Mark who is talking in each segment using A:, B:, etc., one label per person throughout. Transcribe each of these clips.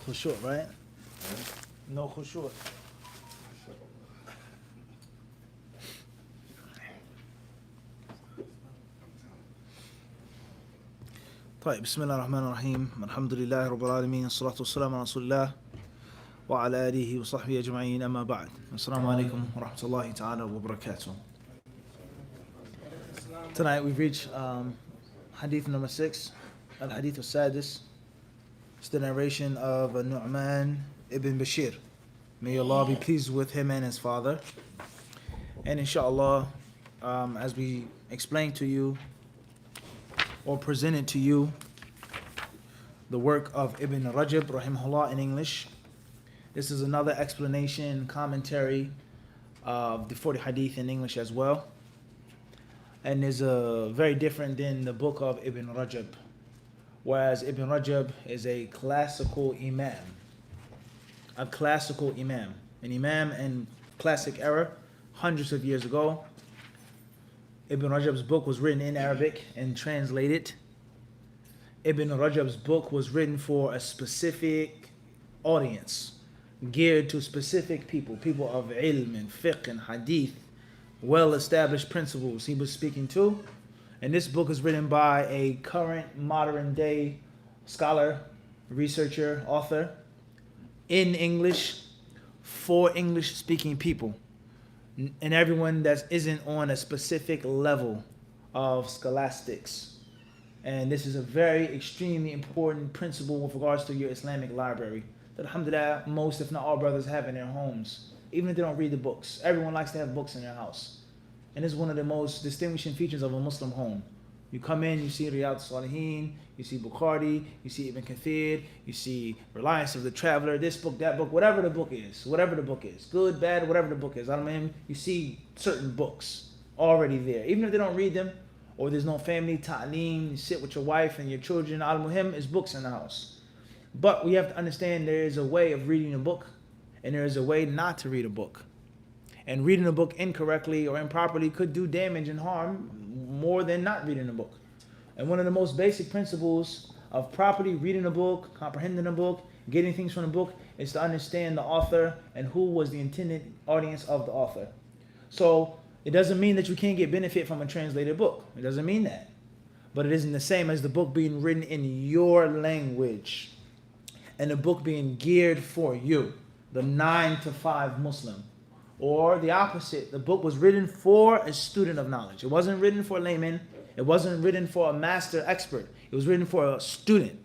A: khushu', right? No khushu'. طيب بسم الله الرحمن الرحيم الحمد لله رب العالمين الصلاة والسلام على رسول الله وعلى آله وصحبه أجمعين أما بعد السلام عليكم ورحمة الله تعالى وبركاته. Tonight we've reached Hadith number 6, Al-Hadith al-Sadis. It's the narration of Nu'man ibn Bashir. May Allah be pleased with him and his father. And inshallah, as we explained to you or presented to you the work of Ibn Rajab rahimahullah in English, this is another explanation, commentary of the 40 Hadith in English as well. And is very different than the book of Ibn Rajab. Whereas Ibn Rajab is a classical imam. A classical imam. An imam in classic era, hundreds of years ago. Ibn Rajab's book was written in Arabic and translated. Ibn Rajab's book was written for a specific audience, geared to specific people, people of ilm and fiqh and hadith, well-established principles he was speaking to. And this book is written by a current modern-day scholar, researcher, author, in English, for English-speaking people, and everyone that isn't on a specific level of scholastics. And this is a very extremely important principle with regards to your Islamic library that, alhamdulillah, most if not all brothers have in their homes, even if they don't read the books. Everyone likes to have books in their house. And it's one of the most distinguishing features of a Muslim home. You come in, you see Riyadh Salihin, you see Bukhari, you see Ibn Kathir, you see Reliance of the Traveler, this book, that book, whatever the book is, good, bad, whatever the book is. I mean, you see certain books already there. Even if they don't read them, or there's no family, ta'aleem, you sit with your wife and your children, al-muhim, is books in the house. But we have to understand there is a way of reading a book, and there is a way not to read a book. And reading a book incorrectly or improperly could do damage and harm more than not reading a book. And one of the most basic principles of properly reading a book, comprehending a book, getting things from a book, is to understand the author and who was the intended audience of the author. So it doesn't mean that you can't get benefit from a translated book. It doesn't mean that. But it isn't the same as the book being written in your language and the book being geared for you, the 9 to 5 Muslim. Or the opposite, the book was written for a student of knowledge. It wasn't written for a layman. It wasn't written for a master expert. It was written for a student.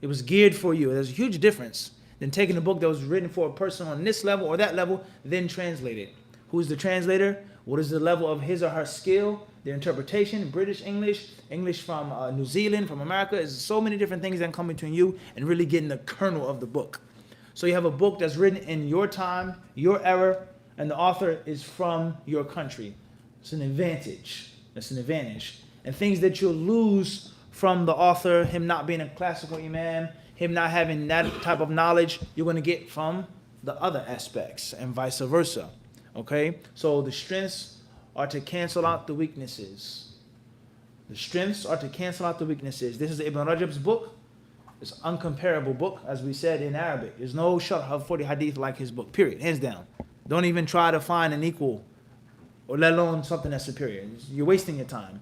A: It was geared for you. There's a huge difference than taking a book that was written for a person on this level or that level, then translate it. Who's the translator? What is the level of his or her skill, their interpretation, British English, English from New Zealand, from America. There's so many different things that come between you and really getting the kernel of the book. So you have a book that's written in your time, your era, and the author is from your country. It's an advantage. That's an advantage. And things that you'll lose from the author, him not being a classical imam, him not having that type of knowledge, you're going to get from the other aspects and vice versa. Okay? So the strengths are to cancel out the weaknesses. The strengths are to cancel out the weaknesses. This is Ibn Rajab's book. It's an uncomparable book, as we said in Arabic. There's no sharh of 40 hadith like his book, period, hands down. Don't even try to find an equal, or let alone something that's superior. You're wasting your time.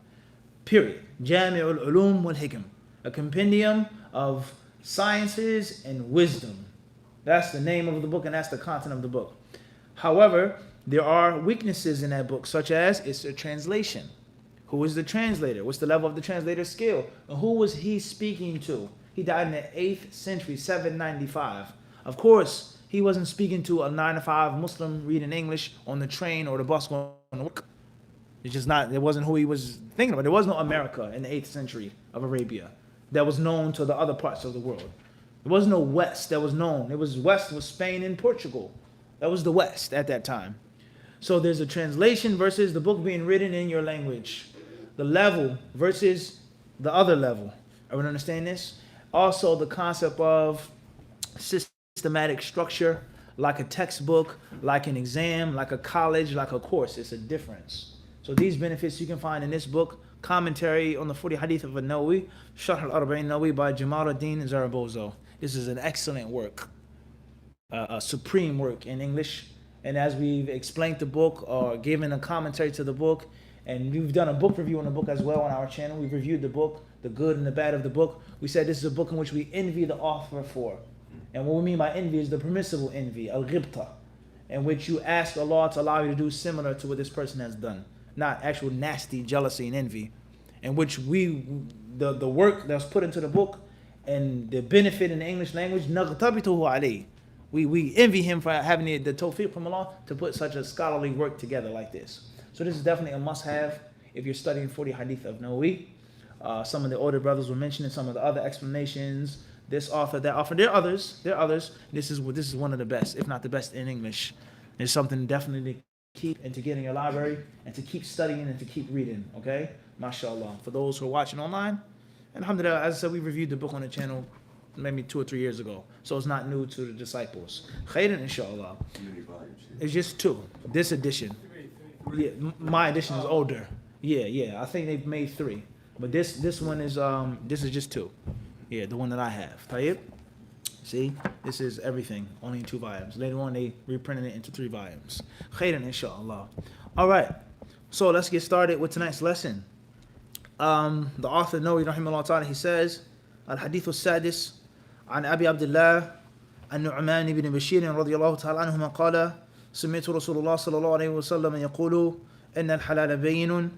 A: Period. Jami'ul Ulum wal Hikam. A compendium of sciences and wisdom. That's the name of the book and that's the content of the book. However, there are weaknesses in that book, such as it's a translation. Who is the translator? What's the level of the translator's skill? And who was he speaking to? He died in the 8th century, 795. Of course, he wasn't speaking to a 9 to 5 Muslim reading English on the train or the bus going to work. It's just not, it wasn't who he was thinking about. There was no America in the 8th century of Arabia that was known to the other parts of the world. There was no West that was known. It was West was Spain and Portugal. That was the West at that time. So there's a translation versus the book being written in your language. The level versus the other level. Everyone understand this? Also the concept of systematic structure, like a textbook, like an exam, like a college, like a course. It's a difference. So these benefits you can find in this book, commentary on the 40 Hadith of Nawawi, Sharh al-Arba'in Nawawi by Jamal ad-Din Zarabozo. This is an excellent work. a supreme work in English. And as we've explained the book or given a commentary to the book, and we've done a book review on the book as well on our channel, we've reviewed the book, the good and the bad of the book. We said this is a book in which we envy the author for. And what we mean by envy is the permissible envy, al-ghibta, in which you ask Allah to allow you to do similar to what this person has done. Not actual nasty jealousy and envy, in which the work that was put into the book and the benefit in the English language, نَغْتَبِتُهُ عَلَيْهِ. We envy him for having the tawfiq from Allah to put such a scholarly work together like this. So this is definitely a must-have if you're studying 40 hadith of Nawawi. Some of the older brothers were mentioning some of the other explanations. This author, that author. There are others. This is one of the best, if not the best in English. It's something definitely to keep and to get in your library and to keep studying and to keep reading. Okay, mashallah. For those who are watching online, alhamdulillah, as I said, we reviewed the book on the channel maybe 2 or 3 years ago, so it's not new to the disciples. Khairan, inshallah. It's just 2. This edition, yeah, my edition is older. Yeah. I think they've made 3, but this one is this is just 2. Yeah, the one that I have. Tayyib. See, this is everything, only in 2 volumes. Later on, they reprinted it into 3 volumes. Khairan, inshallah. All right, so let's get started with tonight's lesson. The author Nawawi rahimahullah ta'ala, he says, Al-Hadith al-Sadis, عن أبي عبد الله النعمان بن بشير رضي الله تعالى عنهما قال سمعت رسول الله صلى الله عليه وسلم يقول إن الحلال بين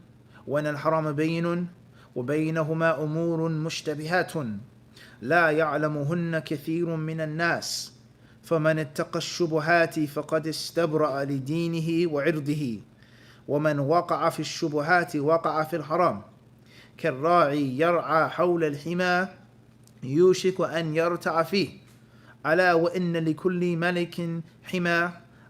A: وإن الحرام بين وبينهما أمور مشتبهات لا يعلمهن كثير من الناس فمن اتقى الشبهات فقد استبرأ لدينه وعرضه ومن وقع في الشبهات وقع في الحرام كالراعي يرعى حول الحمى يوشك أن يرتع فيه ألا وإن لكل ملك حمى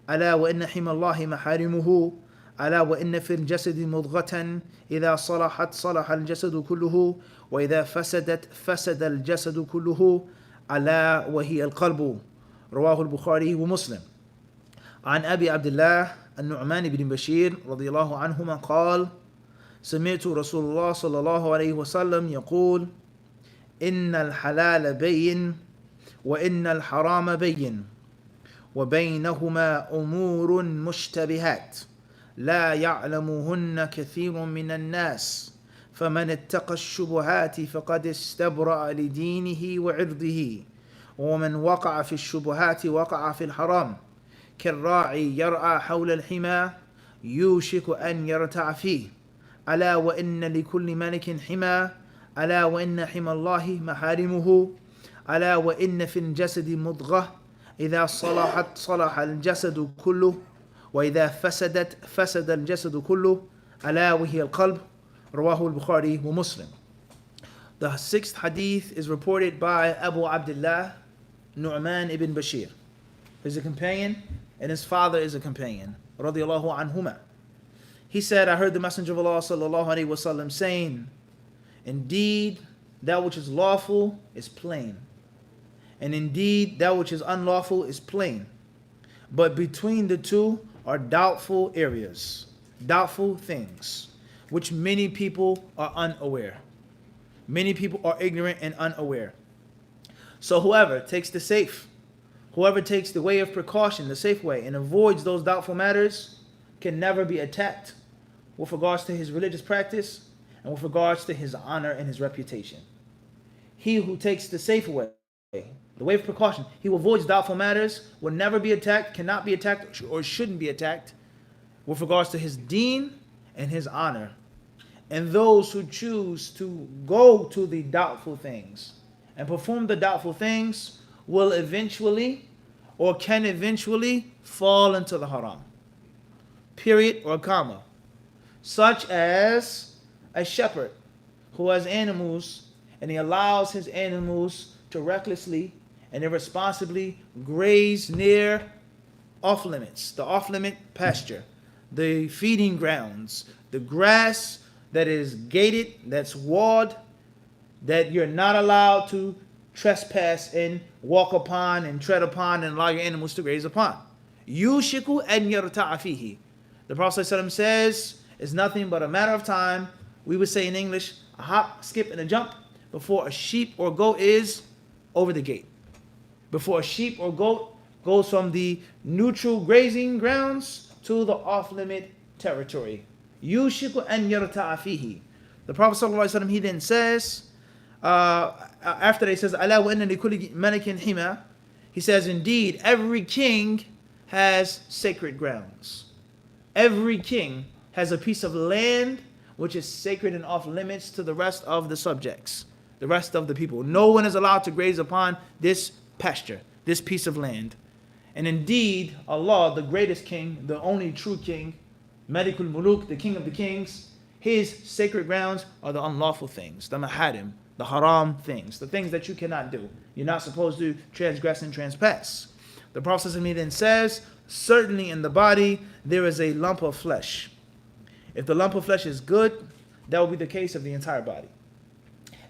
A: ألا وإن حمى الله محارمه ألا وإن في الجسد مضغة إذا صلحت صلح الجسد كله وإذا فسدت فسد الجسد كله ألا وهي القلب رواه البخاري ومسلم. عن أبي عبد الله النعمان بن بشير رضي الله عنهما قال سمعت رسول الله صلى الله عليه وسلم يقول إن الحلال بين وإن الحرام بين وبينهما أمور مشتبهات لا يعلمهن كثير من الناس فمن اتقى الشبهات فقد استبرأ لدينه وعرضه ومن وقع في الشبهات وقع في الحرام كالراعي يرعى حول الحمى يوشك أن يرتع فيه ألا وإن لكل ملك حمى ألا وإن حمى الله محارمه ألا وإن في الجسد مضغة إذا صلحت صلح الجسد كله وإذا فسدت فسد الجسد كله ألا وهي القلب رواه البخاري ومسلم. The 6th hadith is reported by Abu Abdullah Nu'man ibn Bashir. He's a companion and his father is a companion. Radiyallahu anhuma. He said, I heard the Messenger of Allah sallallahu alaihi wasallam saying, indeed, that which is lawful is plain, and indeed, that which is unlawful is plain. But between the two are doubtful areas, doubtful things, which many people are unaware. Many people are ignorant and unaware. So whoever takes the safe, whoever takes the way of precaution, the safe way, and avoids those doubtful matters, can never be attacked with regards to his religious practice and with regards to his honor and his reputation. He who takes the safe way, the way of precaution, he who avoids doubtful matters, will never be attacked, cannot be attacked, or shouldn't be attacked with regards to his deen and his honor. And those who choose to go to the doubtful things and perform the doubtful things will eventually or can eventually fall into the haram. Period or comma. Such as a shepherd who has animals and he allows his animals to recklessly and irresponsibly graze near off limits, the off limit pasture, the feeding grounds, the grass that is gated, that's walled, that you're not allowed to trespass and walk upon and tread upon and allow your animals to graze upon. Yushiku an yarta'a fihi. The Prophet ﷺ says it's nothing but a matter of time. We would say in English, a hop, skip, and a jump before a sheep or goat is over the gate. Before a sheep or goat goes from the neutral grazing grounds to the off-limit territory. يُوشِكُ أَنْ يَرْتَعَ فِيهِ. The Prophet ﷺ, he then says, after he says, أَلَا وَإِنَّ لِكُلِّ مَلِكٍ حِمَى, he says, indeed, every king has sacred grounds. Every king has a piece of land which is sacred and off limits to the rest of the subjects, the rest of the people. No one is allowed to graze upon this pasture, this piece of land. And indeed, Allah, the greatest king, the only true king, Malikul Muluk, the king of the kings, his sacred grounds are the unlawful things, the maharim, the haram things, the things that you cannot do. You're not supposed to transgress and transpass. The Prophet then says, certainly in the body there is a lump of flesh. If the lump of flesh is good, that will be the case of the entire body.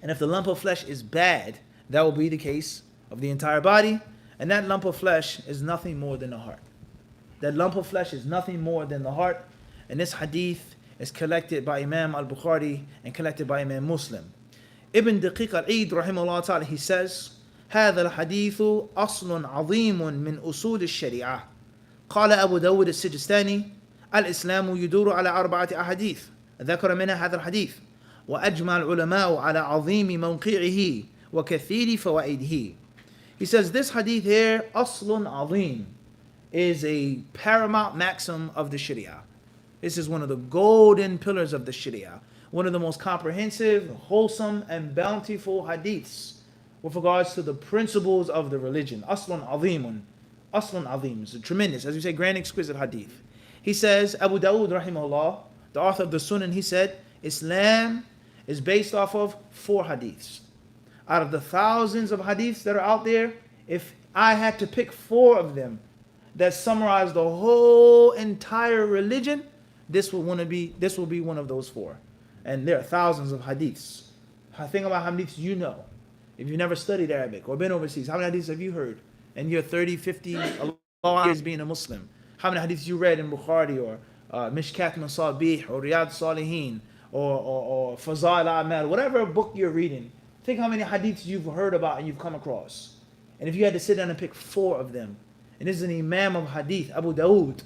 A: And if the lump of flesh is bad, that will be the case of the entire body. And that lump of flesh is nothing more than the heart. That lump of flesh is nothing more than the heart. And this hadith is collected by Imam al-Bukhari and collected by Imam Muslim. Ibn Daqiq al-Eid rahimahullah ta'ala, he says, هذا الحديث أصل عظيم من أصول الشريعة. قال أبو داود السجستاني الإسلام يدور على 4 أحاديث ذكر منها هذا الحديث وأجمع العلماء على عظيم موقعه وكثير فوائده. He says this hadith here, أصل عظيم, is a paramount maxim of the Sharia. This is one of the golden pillars of the Sharia, one of the most comprehensive, wholesome, and bountiful hadiths with regards to the principles of the religion. Aslun azimun. Aslun azim. It's a tremendous, as we say, grand, exquisite hadith. He says, Abu Dawud rahimahullah, the author of the Sunan, he said, Islam is based off of 4 hadiths. Out of the thousands of hadiths that are out there, if I had to pick 4 of them that summarize the whole entire religion, this will be one of those 4. And there are thousands of hadiths. Think about how many hadiths you know. If you've never studied Arabic or been overseas, how many hadiths have you heard? And you're 30, 50 years being a Muslim. How many hadiths you read in Bukhari or Mishkat Masabih or Riyadh Salihin or Fazail A'mal, whatever book you're reading. Think how many hadiths you've heard about and you've come across. And if you had to sit down and pick 4 of them, and this is an Imam of Hadith, Abu Dawud,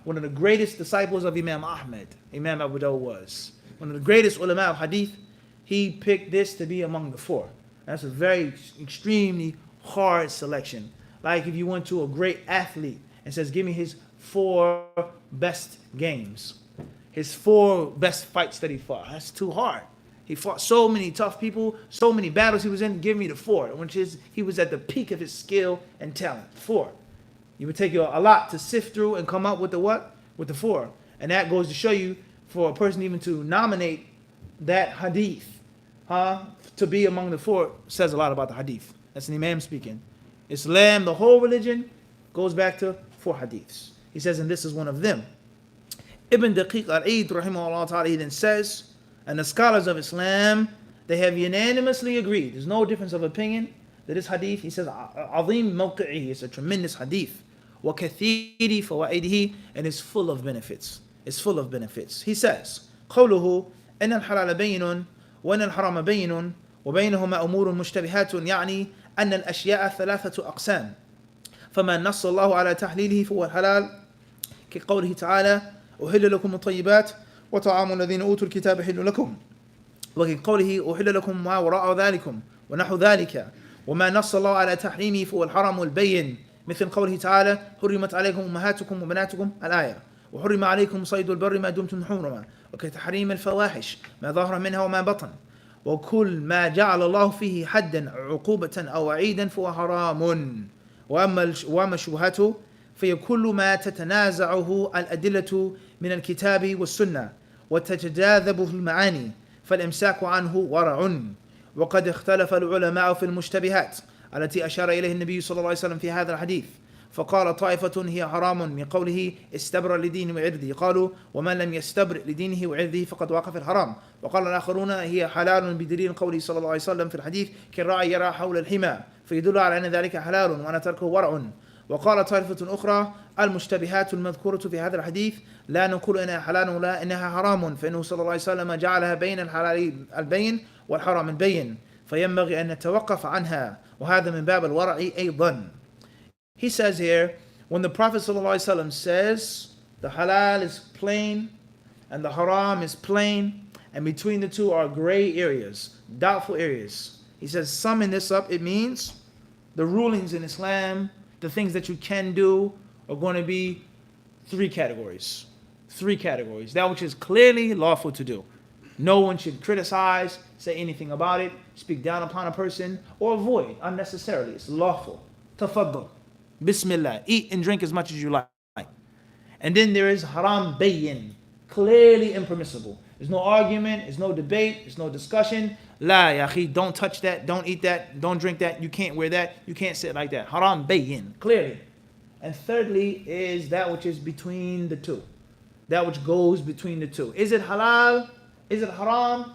A: one of the greatest disciples of Imam Ahmed, Imam Abu Dawud was. One of the greatest ulama of Hadith, he picked this to be among the 4. That's a very extremely hard selection. Like if you went to a great athlete and says, give me his 4 best games, his 4 best fights that he fought. That's too hard. He fought so many tough people, so many battles he was in. Give me the 4, which is he was at the peak of his skill and talent. 4. You would take you a lot to sift through and come up with the what? With the 4. And that goes to show you, for a person even to nominate that hadith, to be among the 4, says a lot about the hadith. That's an imam speaking. Islam, the whole religion, goes back to 4 hadiths. He says, and this is one of them. Ibn Daqiq al-Eid, rahimahullah ta'ala, he then says, and the scholars of Islam, they have unanimously agreed, there's no difference of opinion, that this hadith, he says, عظيم موقعه, it's a tremendous hadith. وكثير فوائده, and it's full of benefits. It's full of benefits. He says, قوله إن الحلال بين وإن الحرام بين وبينهما أمور مشتبهات يعني أن الأشياء 3 أقسام فما نص الله على تحليله فهو الحلال كقوله تعالى أحل لكم الطيبات وطعام الذين أوتوا الكتاب حل لكم وكقوله أحل لكم ما وراء ذلكم ونحو ذلك وما نص الله على تحريمه فهو الحرام البين مثل قوله تعالى حرمت عليكم أمهاتكم وبناتكم الآية وحرم عليكم صيد البر ما دمتم حرما وكتحريم الفواحش ما ظهر منها وما بطن وكل ما جعل الله فيه حدا عقوبة أو وعيدا فهو حرام وأما شبهته فهي كل ما تتنازعه الأدلة من الكتاب والسنة وتتجاذبه المعاني فالإمساك عنه ورع وقد اختلف العلماء في المشتبهات التي أشار إليه النبي صلى الله عليه وسلم في هذا الحديث فقال طائفة هي حرام من قوله استبرأ لدينه وعرضه قالوا ومن لم يستبرئ لدينه وعرضه فقد وقع في الحرام وقال الآخرون هي حلال بدليل قوله صلى الله عليه وسلم في الحديث كالراعي يرى حول الحمى فيدل على أن ذلك حلال وأن تركه ورع وقال طائفة أخرى المشتبهات المذكورة في هذا الحديث لا نقول إنها حلال ولا إنها حرام فإنه صلى الله عليه وسلم جعلها بين الحلال البين والحرام البين فينبغي أن نتوقف عنها وهذا من باب الورع أيضا. He says here, when the Prophet ﷺ says the halal is plain and the haram is plain, and between the two are gray areas, doubtful areas. He says, summing this up, it means the rulings in Islam, the things that you can do, are going to be three categories. Three categories. That which is clearly lawful to do. No one should criticize, say anything about it, speak down upon a person, or avoid unnecessarily. It's lawful. Tafaddal. Bismillah. Eat and drink as much as you like. And then there is haram bayyin. Clearly impermissible. There's no argument, there's no debate, there's no discussion. La ya akhi, don't touch that, don't eat that, don't drink that, you can't wear that, you can't sit like that. Haram bayyin, clearly. And thirdly is that which is between the two. That which goes between the two. Is it halal? Is it haram?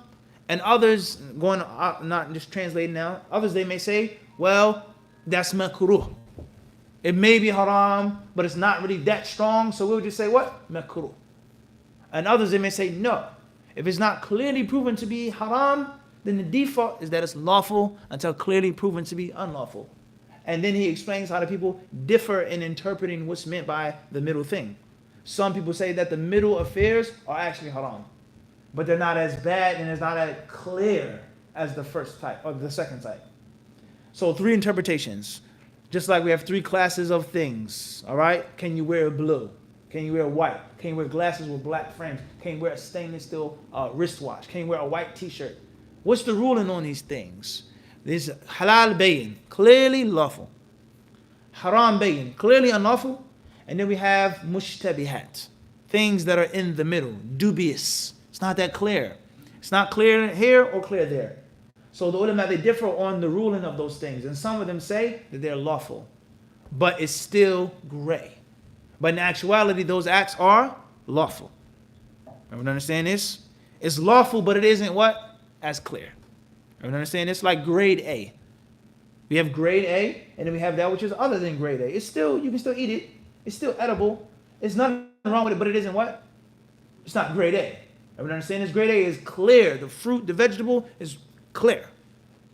A: And others, going not just translating now, others they may say, well, that's makruh. It may be haram, but it's not really that strong, so we'll just say what? Makruh. And others they may say, no. If it's not clearly proven to be haram, then the default is that it's lawful until clearly proven to be unlawful. And then he explains how the people differ in interpreting what's meant by the middle thing. Some people say that the middle affairs are actually haram, but they're not as bad and it's not as clear as the first type or the second type. So three interpretations. Just like we have three classes of things, all right? Can you wear blue? Can you wear white? Can you wear glasses with black frames? Can you wear a stainless steel wristwatch? Can you wear a white t-shirt? What's the ruling on these things? This halal bayin, clearly lawful. Haram bayin, clearly unlawful. And then we have mushtabihat, things that are in the middle, dubious. It's not that clear. It's not clear here or clear there. So the ulama, they differ on the ruling of those things. And some of them say that they're lawful, but it's still gray. But in actuality, those acts are lawful. Everyone understand this? It's lawful, but it isn't what? As clear. Everyone understand this? Like grade A. We have grade A, and then we have that which is other than grade A. It's still, you can still eat it. It's still edible. There's nothing wrong with it, but it isn't what? It's not grade A. Everyone understand this? Grade A is clear. The fruit, the vegetable is clear.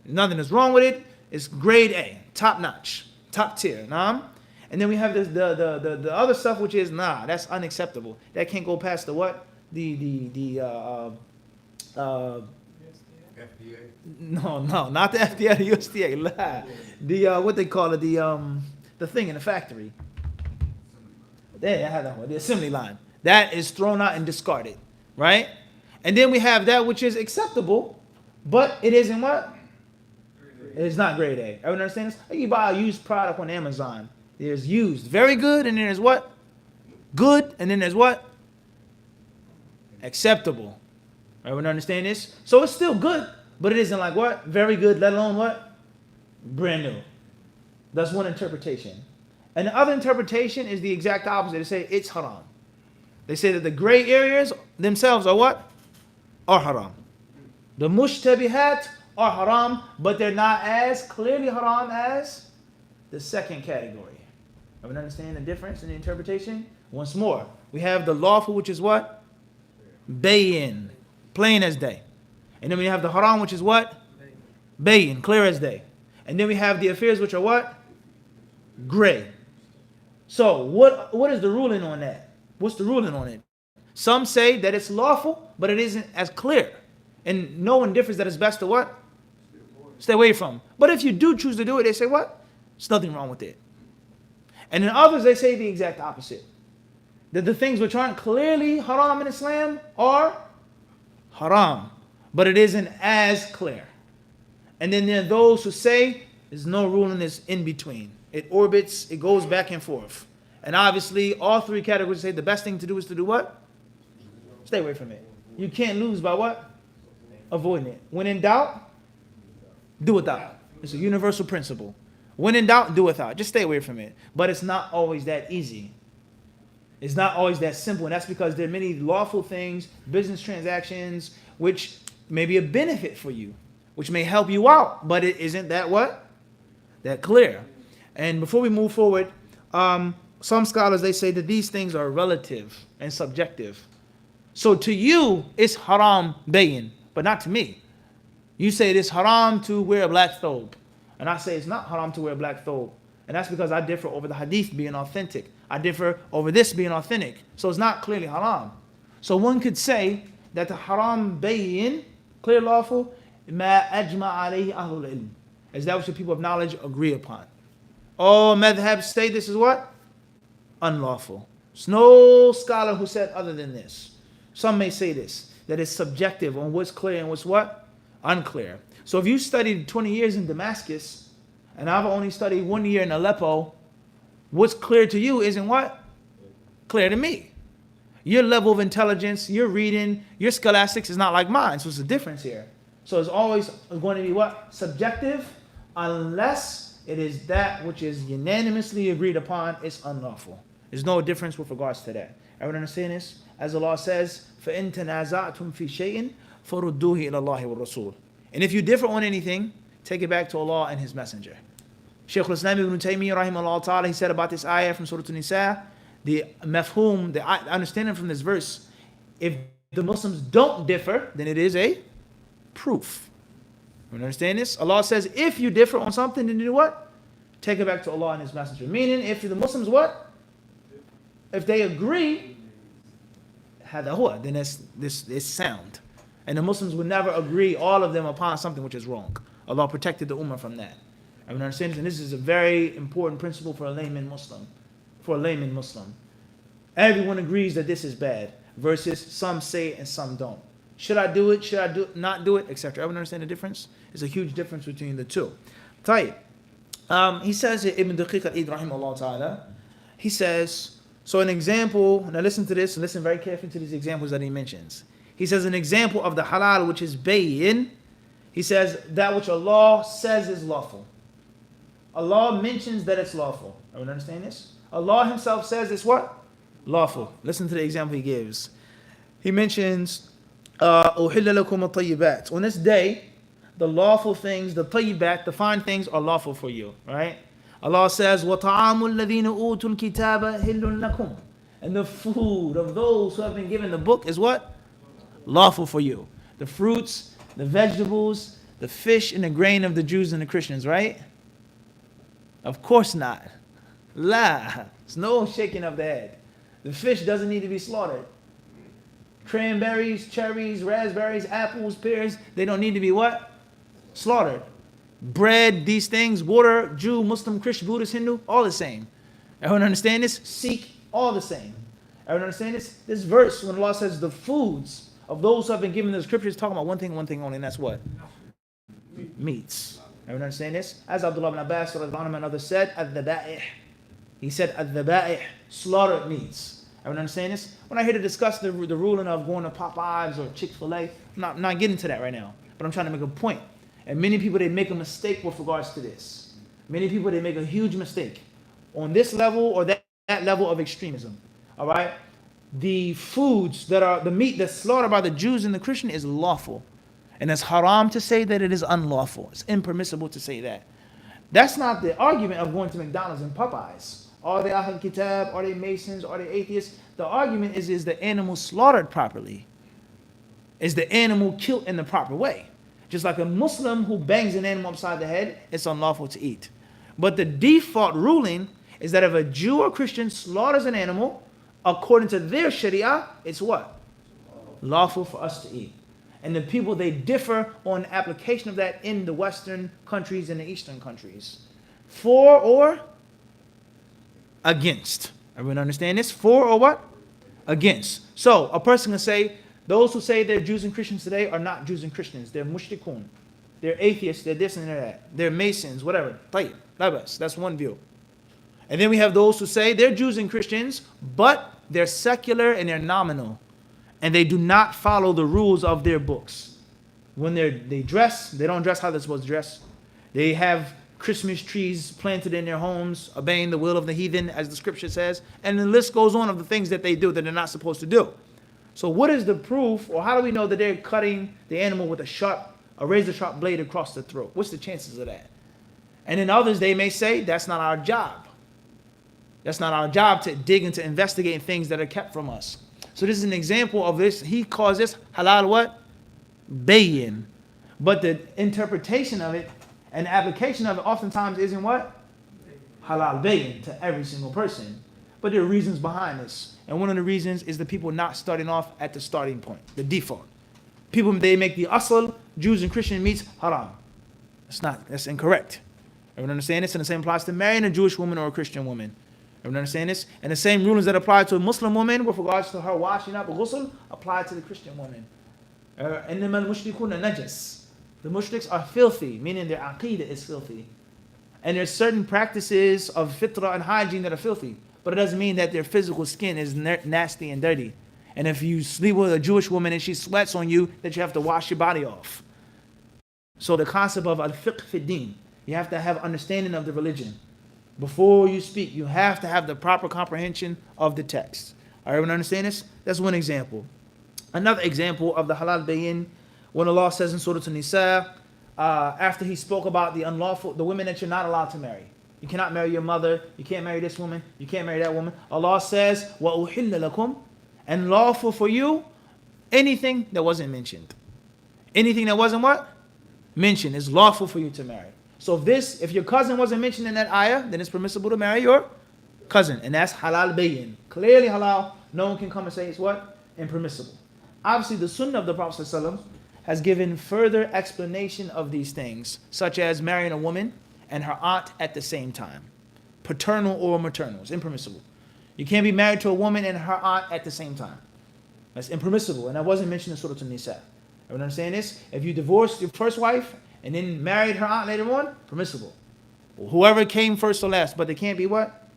A: Nothing is wrong with it. It's grade A, top notch, top tier. Nah? And then we have this, the other stuff, which is that's unacceptable. That can't go past the what? FDA? No, not the FDA, the USDA. The what they call it, the thing in the factory. There, I have that one. The assembly line. That is thrown out and discarded, right? And then we have that which is acceptable, but it isn't what? It is not grade A. Everyone understand this? Like you buy a used product on Amazon. There's used, very good, and then there's what? Good, and then there's what? Acceptable. Everyone understand this? So it's still good, but it isn't like what? Very good, let alone what? Brand new. That's one interpretation. And the other interpretation is the exact opposite. They say it's haram. They say that the gray areas themselves are what? Are haram. The mushtabihat are haram, but they're not as clearly haram as the second category. Everyone understand the difference in the interpretation? Once more, we have the lawful, which is what? Bayin, plain as day. And then we have the haram, which is what? Bayin, clear as day. And then we have the affairs, which are what? Gray. So what is the ruling on that? What's the ruling on it? Some say that it's lawful, but it isn't as clear. And no one differs that it's best to what? Stay away from. But if you do choose to do it, they say what? There's nothing wrong with it. And then others, they say the exact opposite. That the things which aren't clearly haram in Islam are haram, but it isn't as clear. And then there are those who say there's no ruling that's in between. It orbits, it goes back and forth. And obviously, all three categories say the best thing to do is to do what? Stay away from it. You can't lose by what? Avoiding it. When in doubt, do without. It's a universal principle. When in doubt, do without. Just stay away from it. But it's not always that easy. It's not always that simple. And that's because there are many lawful things, business transactions, which may be a benefit for you, which may help you out. But it isn't that what? That clear. And before we move forward, some scholars, they say that these things are relative and subjective. So to you, it's haram bayin, but not to me. You say it's haram to wear a black thobe. And I say it's not haram to wear a black thobe. And that's because I differ over the hadith being authentic. I differ over this being authentic. So it's not clearly haram. So one could say that the haram bayyin, clear lawful, ma ajma alayhi ahlul ilm, is that which the people of knowledge agree upon. All madhabs say this is what? Unlawful. There's no scholar who said other than this. Some may say this, that it's subjective on what's clear and what's what? Unclear. So if you studied 20 years in Damascus, and I've only studied 1 year in Aleppo, what's clear to you isn't what? Clear to me. Your level of intelligence, your reading, your scholastics is not like mine. So it's a difference here. So it's always going to be what? Subjective, unless it is that which is unanimously agreed upon, it's unlawful. There's no difference with regards to that. Everyone understand this? As Allah says, فَإِن تَنَازَعْتُمْ فِي شَيْءٍ فَرُدُّوهِ إِلَى اللَّهِ وَالرَّسُولِ. And if you differ on anything, take it back to Allah and His Messenger. Shaykh al-Islam ibn Taymiyyah rahimahullah ta'ala, he said about this ayah from Surah An-Nisa, the mafhum, the understanding from this verse, if the Muslims don't differ, then it is a proof. You understand this? Allah says, if you differ on something, then you do what? Take it back to Allah and His Messenger. Meaning, if the Muslims what? If they agree, then this is sound. And the Muslims would never agree, all of them, upon something which is wrong. Allah protected the Ummah from that. Everyone understands? And this is a very important principle for a layman Muslim. For a layman Muslim. Everyone agrees that this is bad, versus some say it and some don't. Should I do it? Should I not do it? Etc. Everyone understand the difference? There's a huge difference between the two. Tayyib. He says, Ibn Daqiq al-Eid rahimahullah ta'ala, he says, so an example, now listen to this, listen very carefully to these examples that he mentions. He says an example of the halal, which is bayyin, he says that which Allah says is lawful. Allah mentions that it's lawful. Everyone understand this? Allah Himself says it's what? Lawful. Listen to the example He gives. He mentions, أُحِلَّ لَكُمُ الطَّيِّبَاتِ. On this day, the lawful things, the tayyibat, the fine things are lawful for you. Right? Allah says, وَطَعَامُ الَّذِينَ أُوتُوا الْكِتَابَ هِلٌّ لَكُمْ. And the food of those who have been given the book is what? Lawful for you. The fruits, the vegetables, the fish, and the grain of the Jews and the Christians, right? Of course not. La. There's no shaking of the head. The fish doesn't need to be slaughtered. Cranberries, cherries, raspberries, apples, pears, they don't need to be what? Slaughtered. Bread, these things, water, Jew, Muslim, Christian, Buddhist, Hindu, all the same. Everyone understand this? Sikh, all the same. Everyone understand this? This verse, when Allah says the foods of those who have been given the scriptures, talking about one thing only, and that's what? Meats. Everyone understand this? As Abdullah ibn Abbas and others said, al-dhaba'ih. He said, al-dhaba'ih, slaughtered meats. Everyone understand this? When I hear to discuss the ruling of going to Popeyes or Chick-fil-A, I'm not getting to that right now, but I'm trying to make a point. And many people, they make a mistake with regards to this. Many people, they make a huge mistake on this level or that level of extremism. All right? The foods that are, the meat that's slaughtered by the Jews and the Christian is lawful. And it's haram to say that it is unlawful. It's impermissible to say that. That's not the argument of going to McDonald's and Popeyes. Are they Ahl Kitab? Are they Masons? Are they atheists? The argument is the animal slaughtered properly? Is the animal killed in the proper way? Just like a Muslim who bangs an animal upside the head, it's unlawful to eat. But the default ruling is that if a Jew or Christian slaughters an animal, according to their Sharia, it's what? Lawful for us to eat. And the people, they differ on the application of that in the Western countries and the Eastern countries. For or against. Everyone understand this? For or what? Against. So a person can say, those who say they're Jews and Christians today are not Jews and Christians. They're mushrikun. They're atheists. They're this and they're that. They're Masons, whatever. Tayyib. Labas. That's one view. And then we have those who say they're Jews and Christians, but they're secular and they're nominal. And they do not follow the rules of their books. When they dress, they don't dress how they're supposed to dress. They have Christmas trees planted in their homes, obeying the will of the heathen, as the scripture says. And the list goes on of the things that they do that they're not supposed to do. So what is the proof, or how do we know that they're cutting the animal with a razor-sharp blade across the throat? What's the chances of that? And then others, they may say, that's not our job. That's not our job to dig into investigating things that are kept from us. So this is an example of this. He calls this halal what? Bayyin. But the interpretation of it and the application of it oftentimes isn't what? halal bayin to every single person. But there are reasons behind this. And one of the reasons is the people not starting off at the starting point, the default. People, they make the asl, Jews and Christian meats, haram. That's incorrect. Everyone understand this? And the same applies to marrying a Jewish woman or a Christian woman. Everyone understand this? And the same rulings that apply to a Muslim woman with regards to her washing up, ghusl, apply to the Christian woman. إِنَّمَا الْمُشْرِكُونَ نَجَسٌ. The mushriks are filthy, meaning their aqeedah is filthy. And there's certain practices of fitrah and hygiene that are filthy. But it doesn't mean that their physical skin is nasty and dirty. And if you sleep with a Jewish woman and she sweats on you, that you have to wash your body off. So the concept of al-fiqh fi din, you have to have understanding of the religion. Before you speak, you have to have the proper comprehension of the text. Everyone understand this? That's one example. Another example of the halal bayin, when Allah says in Surah An-Nisa, after He spoke about the unlawful, the women that you're not allowed to marry. You cannot marry your mother. You can't marry this woman. You can't marry that woman. Allah says, وَأُحِلَّ لَكُمْ, and lawful for you, anything that wasn't mentioned. Anything that wasn't what? Mentioned is lawful for you to marry. So if your cousin wasn't mentioned in that ayah, then it's permissible to marry your cousin. And that's halal bayin. Clearly halal. No one can come and say it's what? Impermissible. Obviously the sunnah of the Prophet ﷺ has given further explanation of these things, such as marrying a woman and her aunt at the same time. Paternal or maternal. It's impermissible. You can't be married to a woman and her aunt at the same time. That's impermissible. And that wasn't mentioned in Surah An-Nisa. Everyone understand this? If you divorced your first wife and then married her aunt later on, permissible. Whoever came first or last, but they can't be what?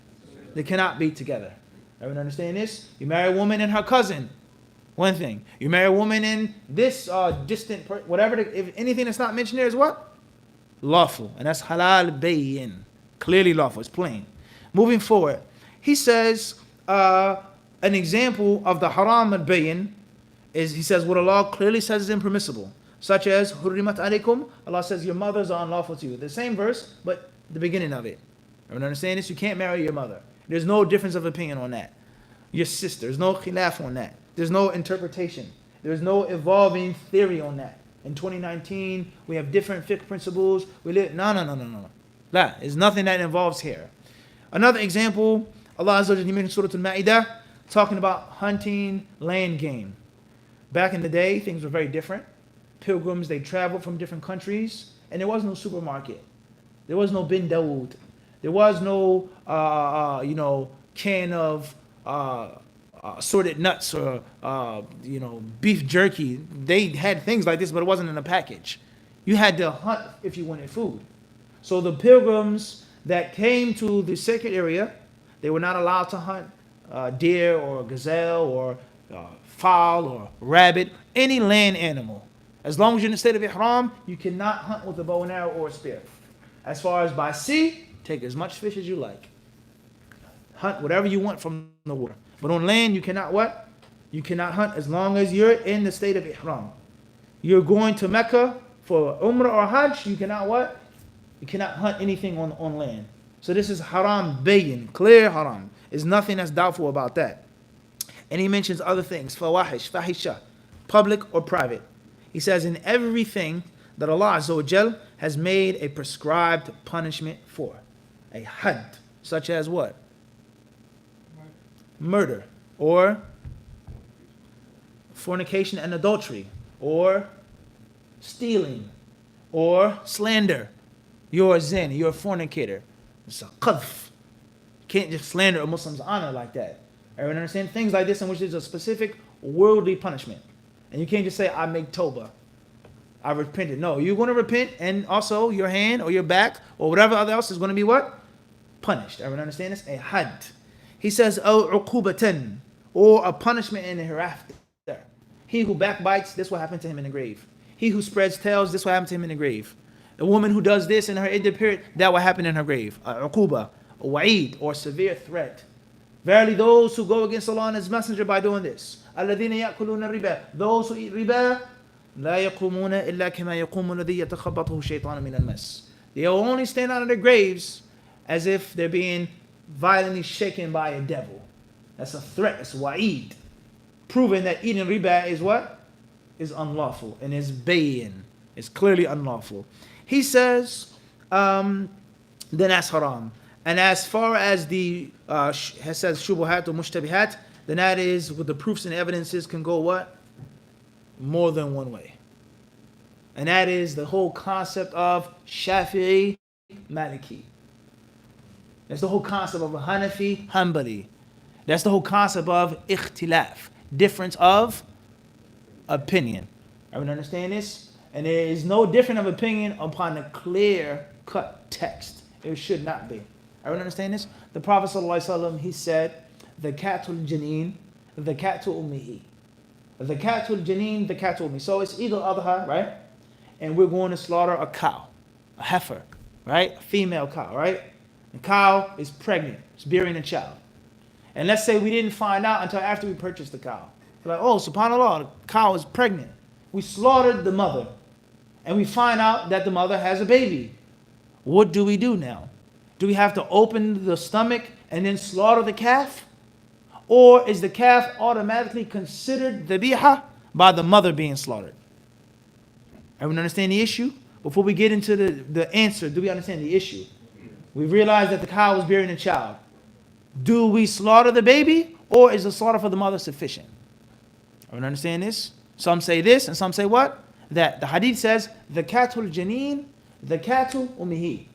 A: They cannot be together. Everyone understand this? You marry a woman and her cousin, one thing. You marry a woman in this distant, whatever, if anything that's not mentioned there is what? Lawful. And that's halal bayin. Clearly lawful. It's plain. Moving forward, he says an example of the haram al-bayin is, he says what Allah clearly says is impermissible, such as hurrimat alaykum. Allah says your mothers are unlawful to you. The same verse, but the beginning of it. Everyone understand this? You can't marry your mother. There's no difference of opinion on that. Your sister, there's no khilaf on that. There's no interpretation. There's no evolving theory on that. In 2019, we have different fiqh principles. No. There's nothing that involves here. Another example, Allah Azza wa Jalla mentioned Surah Al-Ma'idah, talking about hunting land game. Back in the day, things were very different. Pilgrims, they traveled from different countries, and there was no supermarket. There was no bin Dawood. There was no, can of assorted nuts or, beef jerky. They had things like this, but it wasn't in a package. You had to hunt if you wanted food. So the pilgrims that came to the sacred area, they were not allowed to hunt deer or gazelle or fowl or rabbit, any land animal. As long as you're in the state of ihram, you cannot hunt with a bow and arrow or a spear. As far as by sea, take as much fish as you like. Hunt whatever you want from the water. But on land, you cannot what? You cannot hunt as long as you're in the state of ihram. You're going to Mecca for Umrah or Hajj, you cannot what? You cannot hunt anything on land. So this is haram bayin, clear haram. There's nothing that's doubtful about that. And he mentions other things, fawahish, fahisha, public or private. He says in everything that Allah Azza wa Jal has made a prescribed punishment for. A had, such as what? Murder, or fornication and adultery, or stealing, or slander. You're a zin, you're a fornicator. It's a qadf. You can't just slander a Muslim's honor like that. Everyone understand? Things like this in which there's a specific worldly punishment. And you can't just say, I make tawbah. I repented. No, you're going to repent, and also your hand or your back or whatever else is going to be what? Punished. Everyone understand this? A had. He says, oh, uqubatan, or a punishment in the hereafter. He who backbites, this will happen to him in the grave. He who spreads tales, this will happen to him in the grave. The woman who does this in her iddah period, that will happen in her grave. Uquba, a wa'id, or severe threat. Verily those who go against Allah and His Messenger by doing this. الَّذِينَ يَأْكُلُونَ الرِّبَا, those who eat riba, لَا يَقُومُونَ إِلَّا كَمَا يَقُومُ الَّذِي يَتَخَبَّطُهُ الشَّيْطَانُ مِنَ الْمَسِّ. They will only stand out of their graves as if they're being violently shaken by a devil. That's a threat. It's wa'id. Proving that eating riba is what? Is unlawful. And is bayin. It's clearly unlawful. He says, then that's haram. And as far as the has says shubuhat or mushtabihat, then that is with the proofs and evidences can go what? More than one way. And that is the whole concept of Shafi'i, Maliki. That's the whole concept of Hanafi, Hanbali. That's the whole concept of ikhtilaf, difference of opinion. Everyone understand this? And there is no difference of opinion upon a clear-cut text. It should not be. Everyone understand this? The Prophet ﷺ, he said, the katul janeen, the katul ummihi. The katul janeen, the katul ummihi. So it's Eid al-Adha, right? And we're going to slaughter a cow, a heifer, right? A female cow, right? The cow is pregnant. It's bearing a child. And let's say we didn't find out until after we purchased the cow. We're like, oh, subhanAllah, the cow is pregnant. We slaughtered the mother. And we find out that the mother has a baby. What do we do now? Do we have to open the stomach and then slaughter the calf? Or is the calf automatically considered dhabiha by the mother being slaughtered? Everyone understand the issue? Before we get into the answer, do we understand the issue? We realize that the cow was bearing a child. Do we slaughter the baby, or is the slaughter for the mother sufficient? Everyone understand this? Some say this, and some say what? That the hadith says, the katul janeen, the katul ummihi.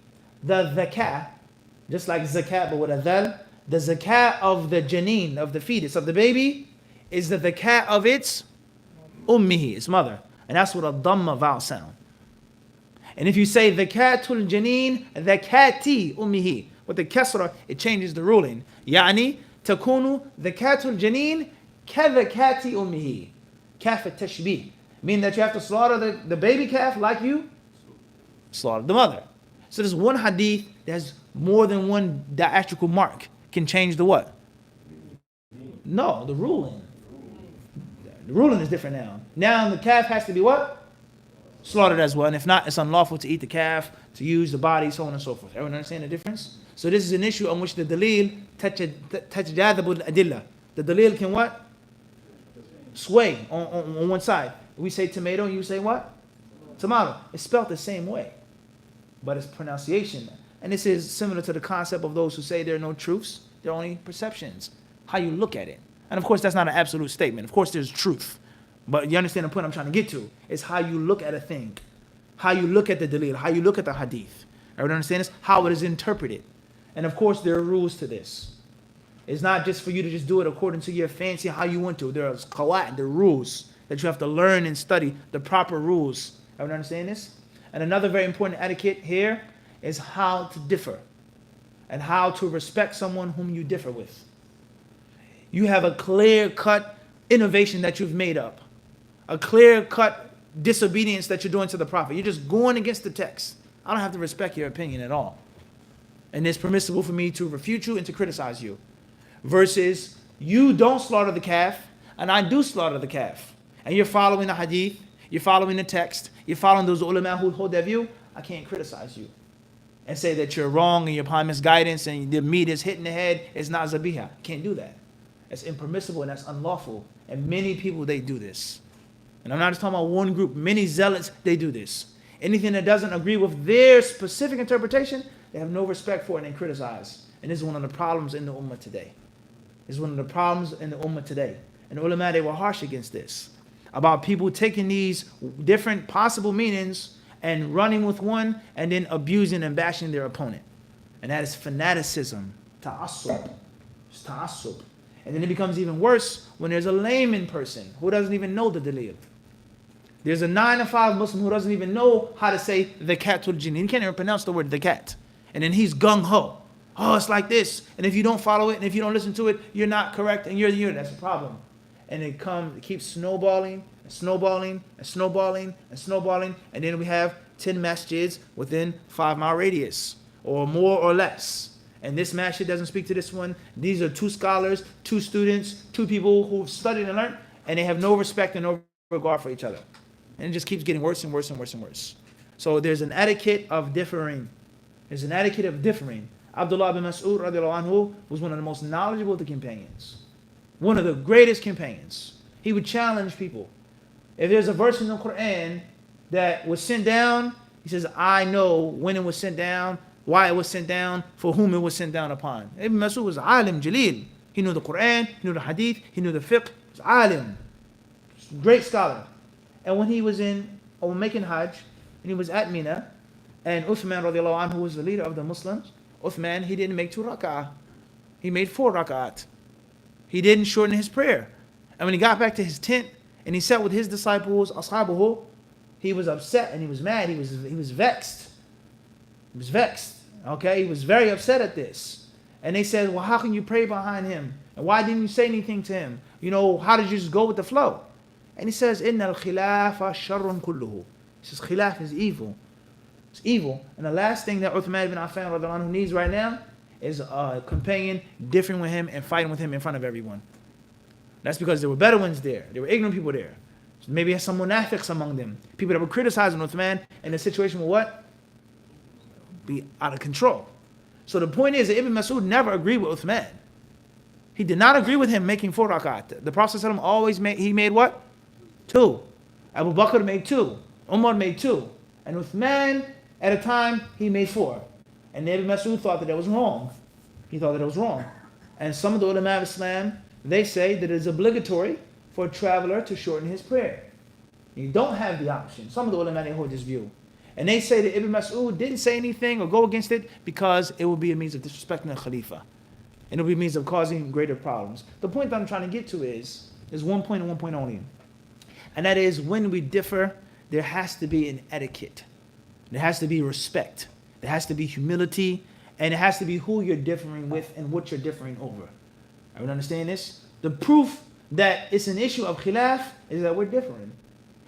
A: The zakah, just like zakat, but with a dhal, the zakah of the janeen, of the fetus, of the baby, is the zakah of its ummihi, its mother. And that's what a dhamma vowel sound. And if you say the katul janeen, the kati ummihi, with the kasra, it changes the ruling. Yani, takunu the katul janeen, ka kati ummihi. Kaf at-tashbih. Meaning that you have to slaughter the baby calf like you slaughter the mother. So there's one hadith that has more than one diacritical mark. Can change the what? No, the ruling. The ruling is different now. Now the calf has to be what? Slaughtered as well. And if not, it's unlawful to eat the calf, to use the body, so on and so forth. Everyone understand the difference? So this is an issue on which the dalil tajadabul adillah. The dalil can what? Sway on one side. We say tomato, and you say what? Tomato. It's spelled the same way, but it's pronunciation. And this is similar to the concept of those who say there are no truths, there are only perceptions. How you look at it. And of course, that's not an absolute statement. Of course, there's truth. But you understand the point I'm trying to get to. It's how you look at a thing. How you look at the dalil, how you look at the hadith. Everyone understand this? How it is interpreted. And of course, there are rules to this. It's not just for you to just do it according to your fancy, how you want to. There are qawaid, the rules that you have to learn and study, the proper rules. Everyone understand this? And another very important etiquette here is how to differ and how to respect someone whom you differ with. You have a clear-cut innovation that you've made up, a clear-cut disobedience that you're doing to the Prophet. You're just going against the text. I don't have to respect your opinion at all. And it's permissible for me to refute you and to criticize you. Versus you don't slaughter the calf and I do slaughter the calf. And you're following the hadith, you're following the text, you're following those ulama who hold that view. I can't criticize you and say that you're wrong and you're upon misguidance and the meat is hitting the head. It's not zabiha. Can't do that. That's impermissible and that's unlawful. And many people, they do this. And I'm not just talking about one group. Many zealots, they do this. Anything that doesn't agree with their specific interpretation, they have no respect for it and they criticize. And this is one of the problems in the ummah today. This is one of the problems in the ummah today. And the ulama, they were harsh against this. About people taking these different possible meanings and running with one and then abusing and bashing their opponent. And that is fanaticism, ta'assub. It's ta'assub. And then it becomes even worse when there's a layman person who doesn't even know the dalil. There's a 9 to 5 Muslim who doesn't even know how to say the katul jinn. He can't even pronounce the word the cat. And then he's gung-ho. Oh, it's like this. And if you don't follow it and if you don't listen to it, you're not correct and you're that's a problem. And it keeps snowballing and snowballing and snowballing and snowballing. And then we have 10 masjids within 5-mile radius or more or less. And this masjid doesn't speak to this one. These are 2 scholars, 2 students, 2 people who've studied and learned, and they have no respect and no regard for each other. And it just keeps getting worse and worse and worse and worse. So there's an etiquette of differing. There's an etiquette of differing. Abdullah bin Mas'ud radiallahu anhu was one of the most knowledgeable of the companions. One of the greatest companions. He would challenge people. If there's a verse in the Quran that was sent down, he says, I know when it was sent down, why it was sent down, for whom it was sent down upon. Ibn Mas'ud was alim jaleel. He knew the Quran, he knew the Hadith, he knew the fiqh. He was alim, great scholar. And when he was making Hajj, and he was at Mina, and Uthman radiallahu anhu was the leader of the Muslims, Uthman, he didn't make 2 rak'ah. He made 4 rak'at. He didn't shorten his prayer. And when he got back to his tent, and he sat with his disciples, ashabuhu, he was upset and he was mad. He was vexed. He was vexed. Okay, he was very upset at this. And they said, well, how can you pray behind him? And why didn't you say anything to him? You know, how did you just go with the flow? And he says, Inna al-khilafa sharrun kulluhu. He says, khilaf is evil. It's evil. And the last thing that Uthman ibn Affan radiallahu anhu needs right now is a companion differing with him and fighting with him in front of everyone. That's because there were Bedouins there. There were ignorant people there. So maybe some munafiqs among them. People that were criticizing Uthman, and the situation will what? Be out of control. So the point is that Ibn Mas'ud never agreed with Uthman. He did not agree with him making 4 rak'at. The Prophet ﷺ always made what? 2. Abu Bakr made 2. Umar made 2. And Uthman, at a time, he made 4. And Ibn Mas'ud thought that was wrong. He thought that it was wrong. And some of the ulama of Islam, they say that it is obligatory for a traveler to shorten his prayer. You don't have the option. Some of the ulama, they hold this view. And they say that Ibn Mas'ud didn't say anything or go against it because it would be a means of disrespecting the Khalifa. And it would be a means of causing greater problems. The point that I'm trying to get to is one point and one point only. And that is, when we differ, there has to be an etiquette. There has to be respect. There has to be humility. And it has to be who you're differing with and what you're differing over. Everyone understand this? The proof that it's an issue of khilaf is that we're different.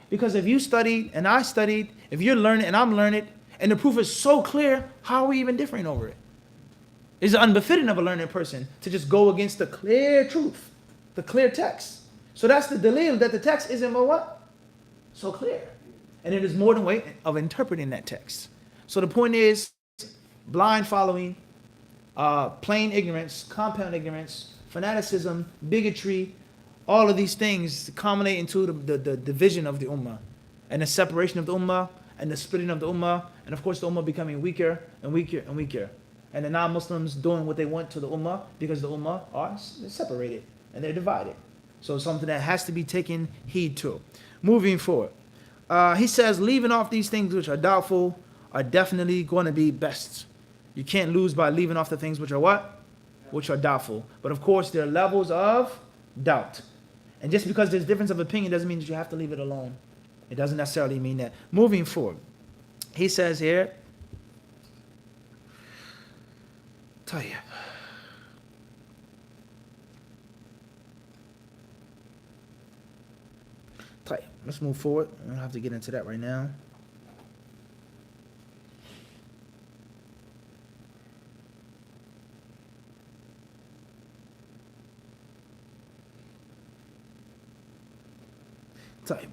A: Because if you studied and I studied, if you're learning and I'm learning, and the proof is so clear, how are we even differing over it? It's unbefitting of a learned person to just go against the clear truth, the clear text. So that's the dalil that the text isn't what? So clear. And it is more than a way of interpreting that text. So the point is, blind following, plain ignorance, compound ignorance, fanaticism, bigotry, all of these things culminate into the division of the ummah and the separation of the ummah and the splitting of the ummah, and of course the ummah becoming weaker and weaker and weaker, and the non-Muslims doing what they want to the ummah because the ummah are separated and they're divided. So it's something that has to be taken heed to. Moving forward, he says leaving off these things which are doubtful are definitely going to be best. You can't lose by leaving off the things which are what? Which are doubtful. But of course, there are levels of doubt. And just because there's difference of opinion doesn't mean that you have to leave it alone. It doesn't necessarily mean that. Moving forward, he says here, طيب. Let's move forward. I don't have to get into that right now.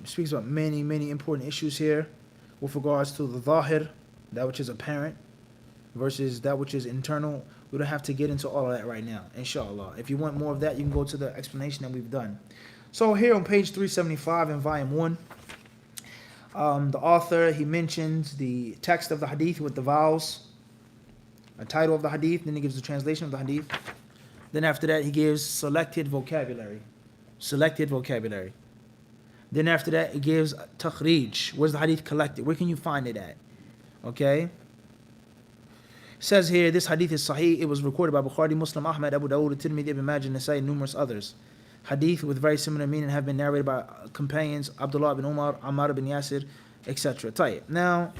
A: Speaks about many, many important issues here with regards to the zahir, that which is apparent, versus that which is internal. We don't have to get into all of that right now, inshallah. If you want more of that, you can go to the explanation that we've done. So here on page 375 in volume 1, the author, he mentions the text of the hadith with the vowels, a title of the hadith, then he gives the translation of the hadith. Then after that, he gives selected vocabulary. Selected vocabulary. Then after that, it gives takhrij. Where's the hadith collected? Where can you find it at? Okay? It says here, this hadith is sahih. It was recorded by Bukhari, Muslim, Ahmad, Abu Dawud, Tirmidhi, Ibn Majah, Nasai, and numerous others. Hadith with very similar meaning have been narrated by companions, Abdullah ibn Umar, Ammar ibn Yasir, etc. Now,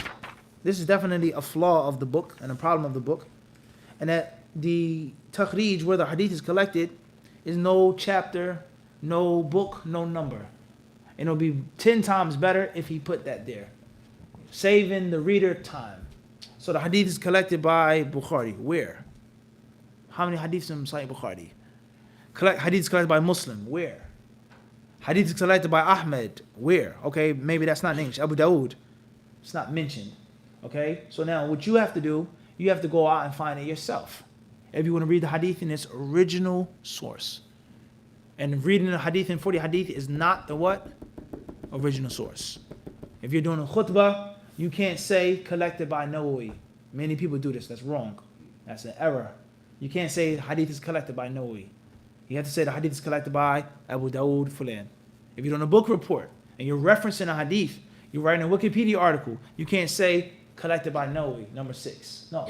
A: this is definitely a flaw of the book and a problem of the book. And that the takhrij, where the hadith is collected, is no chapter, no book, no number. And it'll be 10 times better if he put that there, saving the reader time. So the hadith is collected by Bukhari. Where? How many hadiths in Sahih Bukhari? Hadith is collected by Muslim. Where? Hadith is collected by Ahmed. Where? Okay, maybe that's not in English. Abu Dawud. It's not mentioned. Okay, so now what you have to do, you have to go out and find it yourself. If you want to read the hadith in its original source. And reading the hadith in 40 hadith is not the what? Original source. If you're doing a khutbah, you can't say collected by Nawawi. Many people do this. That's wrong. That's an error. You can't say hadith is collected by Nawawi. You have to say the hadith is collected by Abu Dawood Fulan. If you're doing a book report and you're referencing a hadith, you're writing a Wikipedia article, you can't say collected by Nawawi, number 6. No.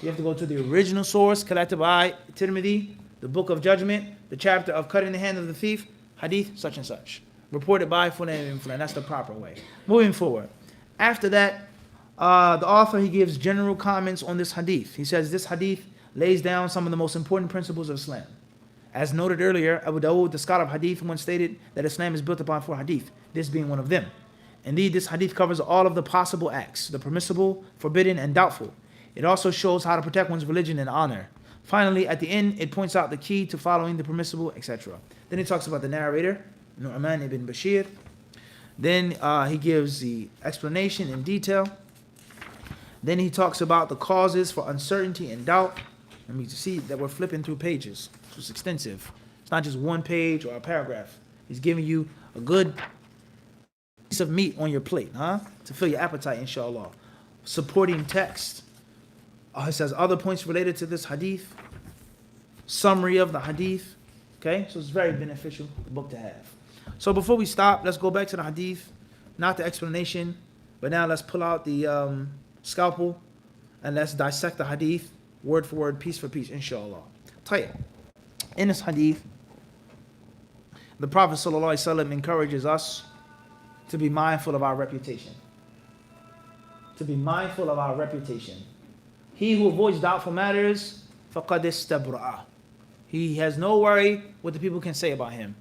A: You have to go to the original source, collected by Tirmidhi, the book of judgment, the chapter of cutting the hand of the thief, hadith such and such. Reported by Fulan and Fulan. That's the proper way. Moving forward. After that, the author, he gives general comments on this hadith. He says this hadith lays down some of the most important principles of Islam. As noted earlier, Abu Dawood, the scholar of hadith, once stated that Islam is built upon 4 hadith, this being one of them. Indeed, this hadith covers all of the possible acts, the permissible, forbidden, and doubtful. It also shows how to protect one's religion and honor. Finally, at the end, it points out the key to following the permissible, etc. Then he talks about the narrator, Nu'man ibn Bashir. Then he gives the explanation in detail. Then he talks about the causes for uncertainty and doubt. Let me see that we're flipping through pages. It's extensive. It's not just one page or a paragraph. He's giving you a good piece of meat on your plate, to fill your appetite, inshallah. Supporting text. It says other points related to this hadith. Summary of the hadith. Okay, so it's very beneficial book to have. So before we stop, let's go back to the hadith, not the explanation, but now let's pull out the scalpel and let's dissect the hadith word for word, piece for piece, inshallah. Tayyib. In this hadith, the Prophet ﷺ encourages us to be mindful of our reputation. To be mindful of our reputation. He who avoids doubtful matters, فَقَدْ اسْتَبْرَأَ. He has no worry what the people can say about him.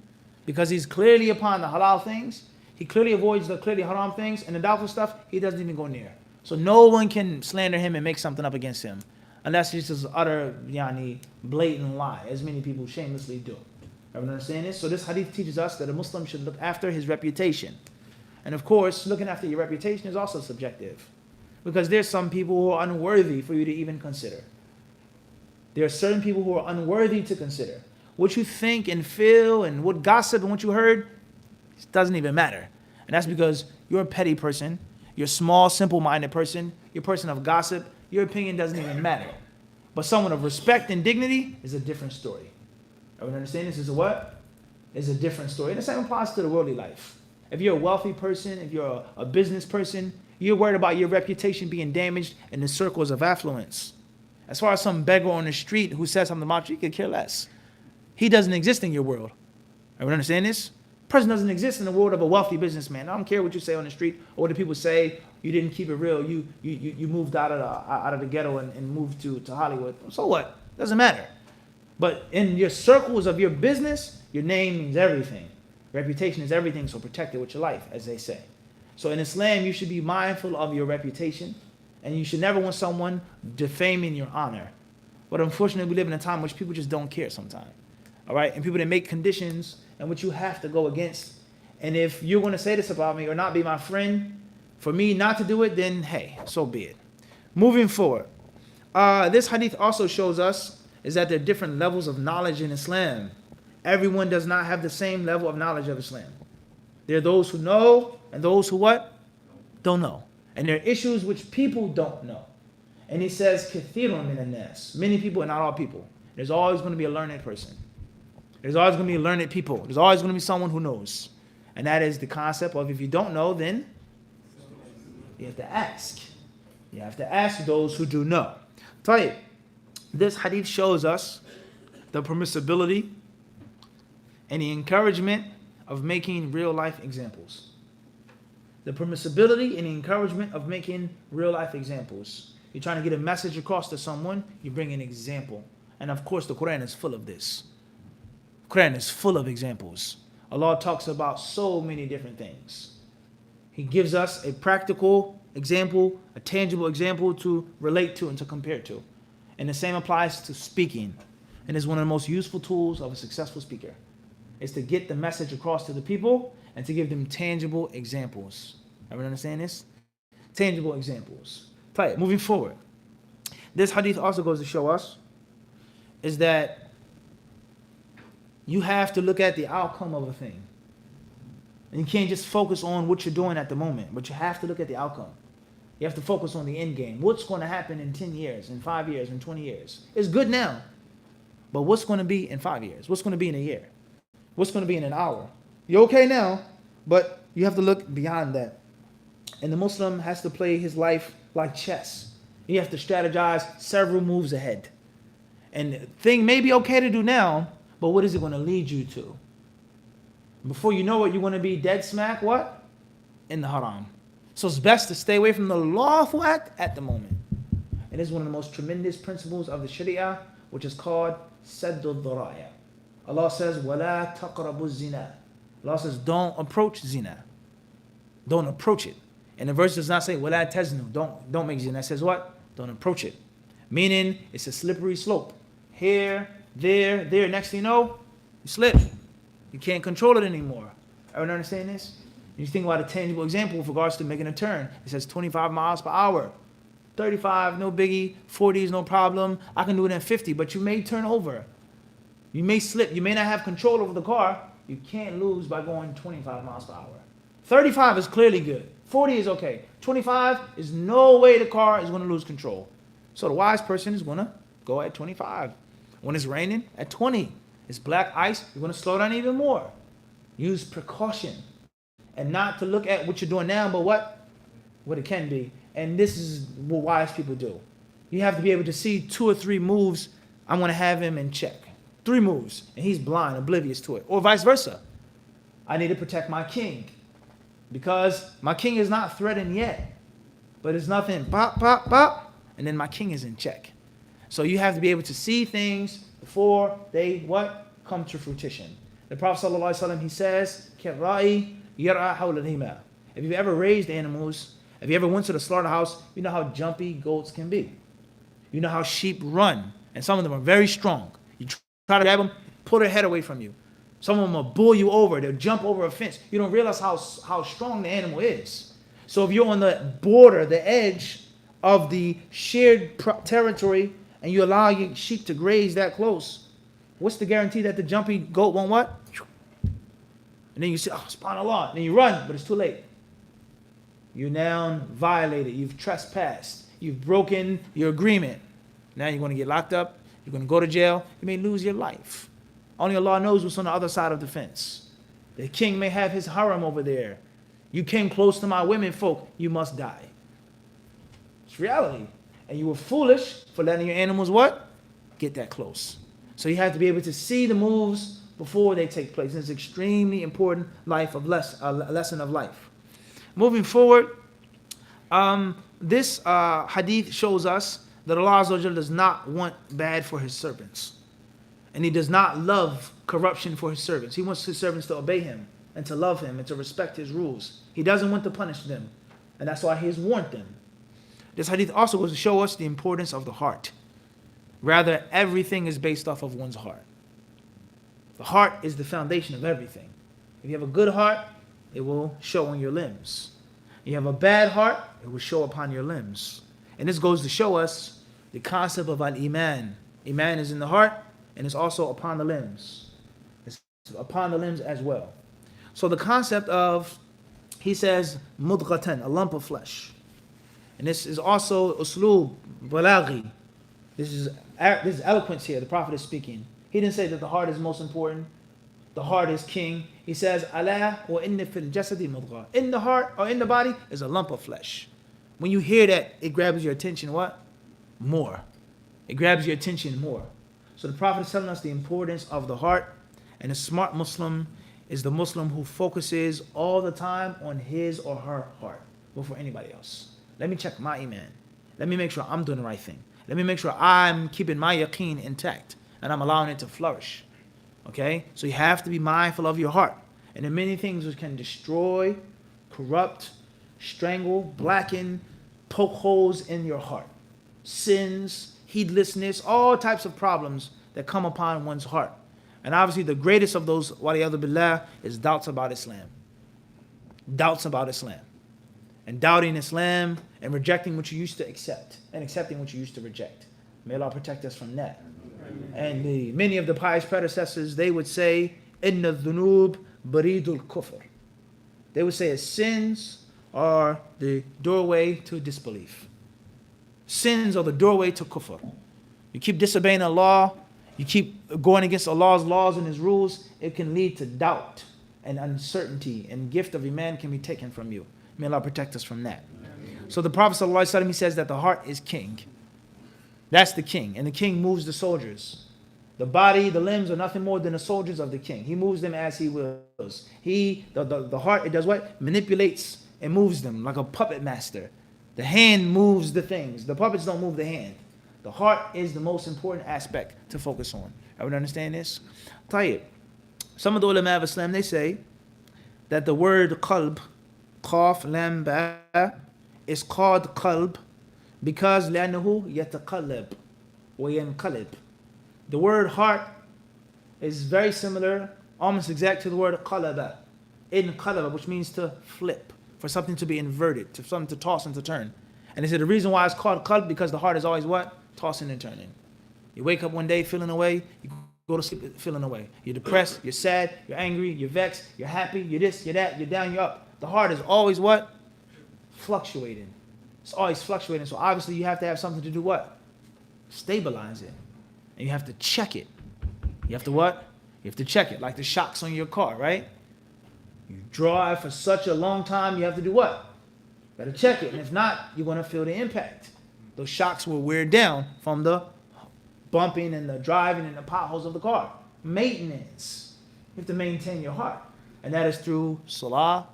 A: Because he's clearly upon the halal things, he clearly avoids the clearly haram things, and the doubtful stuff, he doesn't even go near. So no one can slander him and make something up against him. Unless it's just utter, blatant lie, as many people shamelessly do. Everyone understand this? So this hadith teaches us that a Muslim should look after his reputation. And of course, looking after your reputation is also subjective. Because there's some people who are unworthy for you to even consider. There are certain people who are unworthy to consider. What you think and feel and what gossip and what you heard, it doesn't even matter. And that's because you're a petty person. You're a small, simple-minded person. You're a person of gossip. Your opinion doesn't even matter. But someone of respect and dignity is a different story. Everyone understand this is a what? It's a different story. And the same applies to the worldly life. If you're a wealthy person, if you're a business person, you're worried about your reputation being damaged in the circles of affluence. As far as some beggar on the street who says something about you, you could care less. He doesn't exist in your world. Everyone understand this? Person doesn't exist in the world of a wealthy businessman. I don't care what you say on the street or what the people say. You didn't keep it real. You moved out of the ghetto and moved to Hollywood. So what? Doesn't matter. But in your circles of your business, your name means everything. Reputation is everything, so protect it with your life, as they say. So in Islam, you should be mindful of your reputation, and you should never want someone defaming your honor. But unfortunately, we live in a time in which people just don't care sometimes. All right? And people that make conditions in which you have to go against. And if you're going to say this about me or not be my friend, for me not to do it, then hey, so be it. Moving forward. This hadith also shows us is that there are different levels of knowledge in Islam. Everyone does not have the same level of knowledge of Islam. There are those who know and those who what? Don't know. And there are issues which people don't know. And he says, كَثِيرٌ مِنَ النَّاسِ. Many people and not all people. There's always going to be a learned person. There's always going to be learned people. There's always going to be someone who knows. And that is the concept of if you don't know, then you have to ask. You have to ask those who do know. Tayyib. This hadith shows us the permissibility and the encouragement of making real life examples. The permissibility and the encouragement of making real life examples. You're trying to get a message across to someone, you bring an example. And of course the Quran is full of this. Quran is full of examples. Allah talks about so many different things. He gives us a practical example, a tangible example to relate to and to compare to. And the same applies to speaking. And it's one of the most useful tools of a successful speaker. Is to get the message across to the people and to give them tangible examples. Everyone understand this? Tangible examples. Moving forward. This hadith also goes to show us is that you have to look at the outcome of a thing. And you can't just focus on what you're doing at the moment, but you have to look at the outcome. You have to focus on the end game. What's going to happen in 10 years, in 5 years, in 20 years? It's good now. But what's going to be in 5 years? What's going to be in a year? What's going to be in an hour? You're okay now, but you have to look beyond that. And the Muslim has to play his life like chess. You have to strategize several moves ahead. And the thing may be okay to do now, but what is it going to lead you to? Before you know it, you're going to be dead smack, what? In the haram. So it's best to stay away from the lawful act at the moment. And this is one of the most tremendous principles of the Sharia, which is called Saddul Dharaya. Allah says, وَلَا تَقْرَبُوا الزِّنَا. Allah says, don't approach zina. Don't approach it. And the verse does not say, وَلَا تَزْنُوا. Don't make zina. It says what? Don't approach it. Meaning, it's a slippery slope. Here, there. Next thing you know, you slip. You can't control it anymore. Everyone understand this? You think about a tangible example with regards to making a turn. It says 25 miles per hour. 35, no biggie. 40 is no problem. I can do it at 50, but you may turn over. You may slip. You may not have control over the car. You can't lose by going 25 miles per hour. 35 is clearly good. 40 is okay. 25 is no way the car is going to lose control. So the wise person is going to go at 25. When it's raining, at 20. It's black ice, you're going to slow down even more. Use precaution. And not to look at what you're doing now, but what it can be. And this is what wise people do. You have to be able to see 2 or 3 moves. I'm going to have him in check. 3 moves. And he's blind, oblivious to it. Or vice versa. I need to protect my king. Because my king is not threatened yet. But it's nothing, pop, pop, pop. And then my king is in check. So you have to be able to see things before they, come to fruition. The Prophet ﷺ, he says, كَالرَّائِ يَرْعَى حَوْلَ الْهِمَا. If you've ever raised animals, if you ever went to the slaughterhouse, you know how jumpy goats can be. You know how sheep run. And some of them are very strong. You try to grab them, pull their head away from you. Some of them will bull you over. They'll jump over a fence. You don't realize how strong the animal is. So if you're on the border, the edge of the shared territory, and you allow your sheep to graze that close, what's the guarantee that the jumpy goat won't what? And then you say, subhanAllah. Then you run, but it's too late. You now violated. You've trespassed. You've broken your agreement. Now you're going to get locked up. You're going to go to jail. You may lose your life. Only Allah knows what's on the other side of the fence. The king may have his haram over there. You came close to my women folk. You must die. It's reality. And you were foolish for letting your animals what? Get that close. So you have to be able to see the moves before they take place. It's extremely important lesson of life. Moving forward, this hadith shows us that Allah Azza wa Jalla does not want bad for his servants. And he does not love corruption for his servants. He wants his servants to obey him and to love him and to respect his rules. He doesn't want to punish them. And that's why he has warned them. This hadith also goes to show us the importance of the heart. Rather, everything is based off of one's heart. The heart is the foundation of everything. If you have a good heart, it will show on your limbs. You have a bad heart, it will show upon your limbs. And this goes to show us the concept of al-iman. Iman is in the heart, and it's also upon the limbs. It's upon the limbs as well. So the concept of, he says, mudghatan, a lump of flesh. And this is also usloob, balaghi. This is eloquence here. The Prophet is speaking. He didn't say that the heart is most important. The heart is king. He says, ala wa inna fil jasadi mudgha. In the heart or in the body is a lump of flesh. When you hear that, it grabs your attention what? More. It grabs your attention more. So the Prophet is telling us the importance of the heart. And a smart Muslim is the Muslim who focuses all the time on his or her heart before anybody else. Let me check my iman. Let me make sure I'm doing the right thing. Let me make sure I'm keeping my yaqeen intact and I'm allowing it to flourish. Okay? So you have to be mindful of your heart. And there are many things which can destroy, corrupt, strangle, blacken, poke holes in your heart. Sins, heedlessness, all types of problems that come upon one's heart. And obviously the greatest of those, waliyadu billah, is doubts about Islam. Doubts about Islam. And doubting Islam and rejecting what you used to accept and accepting what you used to reject. May Allah protect us from that. And many of the pious predecessors, they would say, Inna dhunub baridul kufr. They would say, sins are the doorway to disbelief. Sins are the doorway to kufr. You keep disobeying Allah, you keep going against Allah's laws and His rules, it can lead to doubt and uncertainty, and gift of Iman can be taken from you. May Allah protect us from that. So the Prophet ﷺ, he says that the heart is king. That's the king, and the king moves the soldiers. The body, the limbs are nothing more than the soldiers of the king. He moves them as he wills. The heart, it does what? Manipulates and moves them like a puppet master. The hand moves the things. The puppets don't move the hand. The heart is the most important aspect to focus on. Everyone understand this? Tayyib. Some of the ulama of Islam, they say that the word qalb, qaf, lam, ba, is called qalb because لأنه يتقلب وينقلب. The word heart is very similar, almost exact to the word qalaba, inqalaba, which means to flip, for something to be inverted, to something to toss and to turn. And they said the reason why it's called qalb because the heart is always what? Tossing and turning. You wake up one day feeling away, you go to sleep feeling away. You're depressed, you're sad, you're angry, you're vexed, you're happy, you're this, you're that, you're down, you're up. The heart is always what? Fluctuating. It's always fluctuating. So obviously you have to have something to do what? Stabilize it. And you have to check it. You have to what? You have to check it. Like the shocks on your car, right? You drive for such a long time, you have to do what? You got to check it. And if not, you're going to feel the impact. Those shocks will wear down from the bumping and the driving and the potholes of the car. Maintenance. You have to maintain your heart. And that is through salah,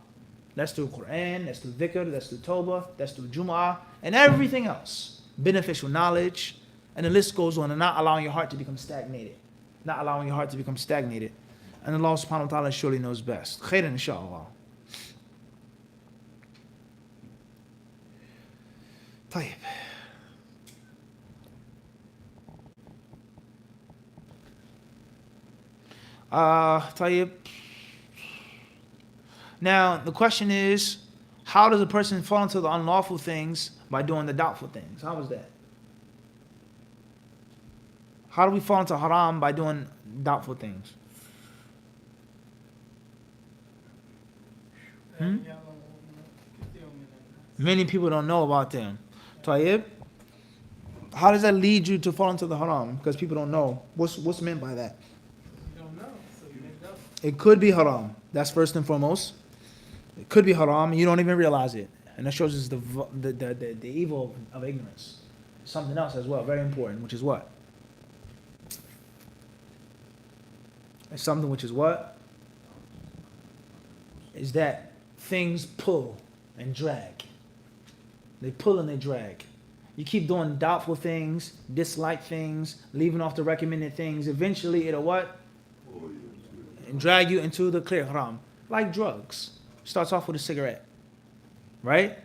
A: that's through Quran, that's through dhikr, that's through tawbah, that's through jum'ah, and everything else. Beneficial knowledge, and the list goes on, and not allowing your heart to become stagnated. Not allowing your heart to become stagnated. And Allah subhanahu wa ta'ala surely knows best. Khairan inshaAllah. Tayyib. Tayyib. Now, the question is, how does a person fall into the unlawful things by doing the doubtful things? How is that? How do we fall into haram by doing doubtful things? Many people don't know about them. Tayyib, how does that lead you to fall into the haram? Because people don't know. What's meant by that?
B: You don't know, so you make up.
A: It could be haram. That's first and foremost. It could be haram, and you don't even realize it. And that shows us the evil of ignorance. Something else as well, very important, which is what? It's something which is what? Is that things pull and drag. They pull and they drag. You keep doing doubtful things, dislike things, leaving off the recommended things. Eventually it'll what? And drag you into the clear haram. Like drugs. Starts off with a cigarette, right?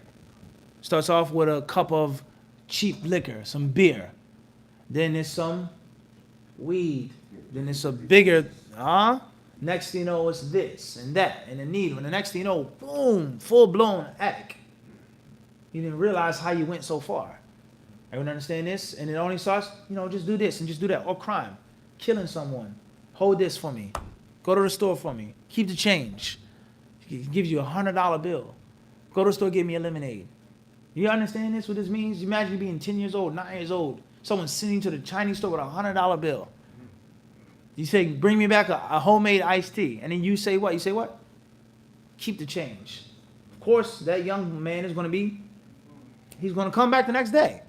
A: Starts off with a cup of cheap liquor, some beer. Then there's some weed. Then it's a bigger, next thing you know, it's this and that and a needle. And the next thing you know, boom, full-blown addict. You didn't realize how you went so far. Everyone understand this? And it only starts, just do this and just do that. Or crime, killing someone. Hold this for me. Go to the store for me. Keep the change. He gives you $100 bill. Go to the store, get me a lemonade. You understand this? What this means? Imagine you being 10 years old, 9 years old. Someone sending you to the Chinese store with $100 bill. You say, bring me back a homemade iced tea. And then you say what? You say what? Keep the change. Of course, that young man is going to he's going to come back the next day.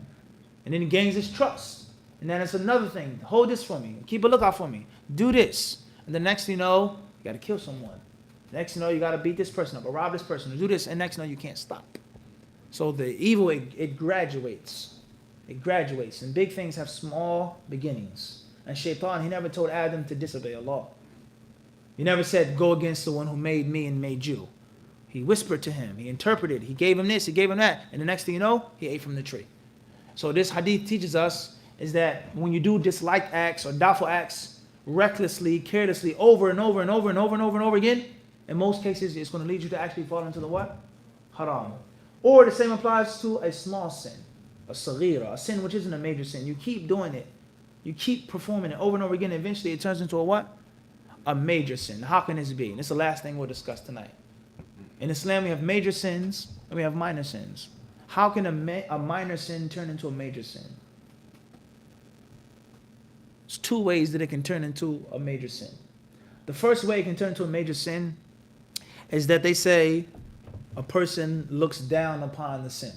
A: And then he gains his trust. And then it's another thing. Hold this for me. Keep a lookout for me. Do this. And the next thing you know, you got to kill someone. Next thing you know, you got to beat this person up or rob this person or do this. And next thing you know, you can't stop. So the evil, it graduates. It graduates. And big things have small beginnings. And Shaitan, he never told Adam to disobey Allah. He never said, go against the one who made me and made you. He whispered to him. He interpreted. He gave him this. He gave him that. And the next thing you know, he ate from the tree. So this hadith teaches us is that when you do disliked acts or doubtful acts, recklessly, carelessly, over and over and over and over and over and over again, in most cases, it's going to lead you to actually fall into the what? Haram. Or the same applies to a small sin, a saghira, a sin which isn't a major sin. You keep doing it. You keep performing it over and over again. Eventually, it turns into a what? A major sin. How can this be? And this is the last thing we'll discuss tonight. In Islam, we have major sins and we have minor sins. How can a minor sin turn into a major sin? There's two ways that it can turn into a major sin. The first way it can turn into a major sin is that they say a person looks down upon the sin.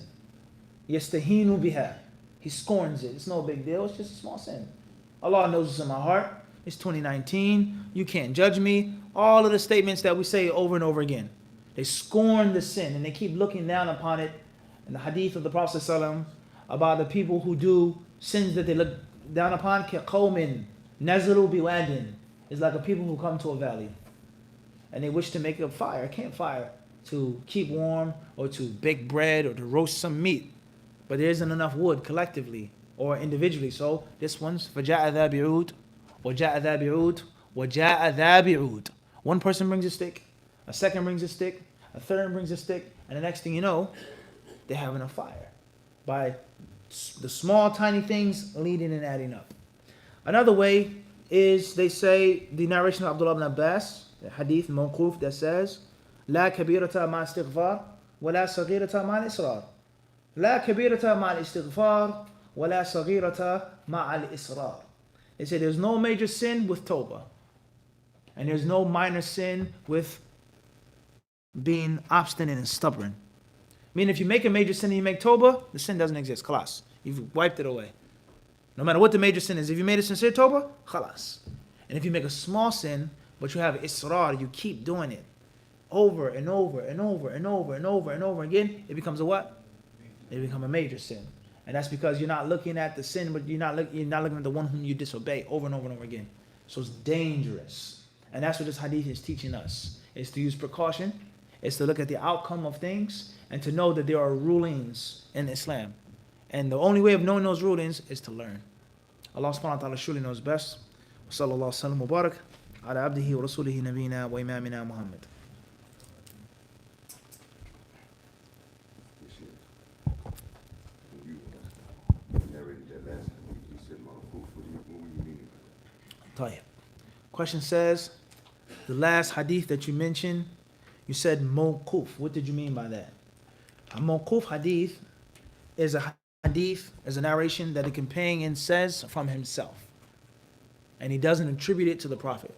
A: Yastahinu biha. He scorns it. It's no big deal. It's just a small sin. Allah knows what's in my heart. It's 2019. You can't judge me. All of the statements that we say over and over again. They scorn the sin and they keep looking down upon it. In the hadith of the Prophet ﷺ about the people who do sins that they look down upon, كَقَوْمٍ نَزَلُوا بِوَادٍ. It's like a people who come to a valley and they wish to make a fire, a campfire, to keep warm or to bake bread or to roast some meat. But there isn't enough wood collectively or individually. So this one's فَجَاءَ ذَا بِعُودٍ وَجَاءَ ذَا بِعُودٍ وَجَاءَ ذَا بِعُودٍ. One person brings a stick, a second brings a stick, a third brings a stick, and the next thing you know, they're having a fire by the small tiny things leading and adding up. Another way is they say the narration of Abdullah ibn Abbas, the hadith mawquf that says لا كبيرة مع استغفار ولا صغيرة مع الإصرار. لا كبيرة مع الاستغفار ولا صغيرة مع الإصرار. They say there's no major sin with tawbah and there's no minor sin with being obstinate and stubborn. Meaning if you make a major sin and you make tawbah, the sin doesn't exist. Khalas. You've wiped it away. No matter what the major sin is, if you made a sincere tawbah, khalas. And if you make a small sin, but you have israr, you keep doing it over and over and over and over and over and over again, it becomes a what? It becomes a major sin. And that's because you're not looking at the sin, but you're not looking at the one whom you disobey over and over and over again. So it's dangerous. And that's what this hadith is teaching us. Is to use precaution. It's to look at the outcome of things and to know that there are rulings in Islam. And the only way of knowing those rulings is to learn. Allah subhanahu wa ta'ala surely knows best. Sallallahu sallam wa barak ala abdihi wa rasulihi nabina wa imamina Muhammad. Tayyib. Question says, the last hadith that you mentioned, you said mawquf. What did you mean by that? A mawquf hadith is a hadith, is a narration that a companion says from himself. And he doesn't attribute it to the Prophet.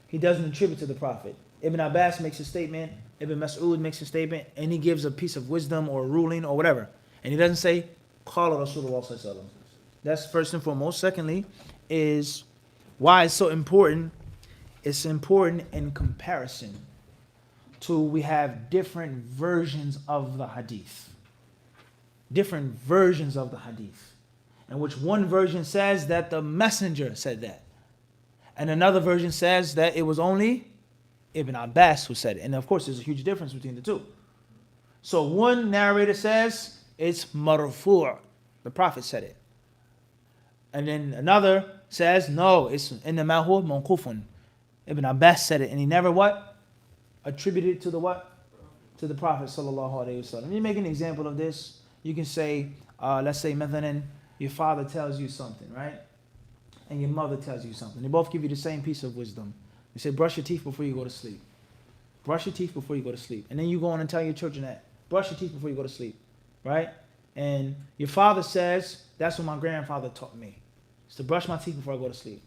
A: He doesn't attribute it to the Prophet. Ibn Abbas makes a statement, Ibn Mas'ud makes a statement, and he gives a piece of wisdom or a ruling or whatever. And he doesn't say, Qala Rasulullah sallallahu alaihi wasallam. That's first and foremost. Secondly, is why it's so important. It's important in comparison to we have different versions of the hadith. Different versions of the hadith. In which one version says that the messenger said that. And another version says that it was only Ibn Abbas who said it. And of course there's a huge difference between the two. So one narrator says it's marfu', the Prophet said it. And then another says, no, it's innama huwa mawqufun. Ibn Abbas said it, and he never what? Attributed it to the what? To the Prophet sallallahu alaihi wasallam. Let me make an example of this. You can say, let's say, mathalan, your father tells you something, right? And your mother tells you something. They both give you the same piece of wisdom. They say, brush your teeth before you go to sleep. Brush your teeth before you go to sleep. And then you go on and tell your children that. Brush your teeth before you go to sleep, right? And your father says, that's what my grandfather taught me. It's to brush my teeth before I go to sleep.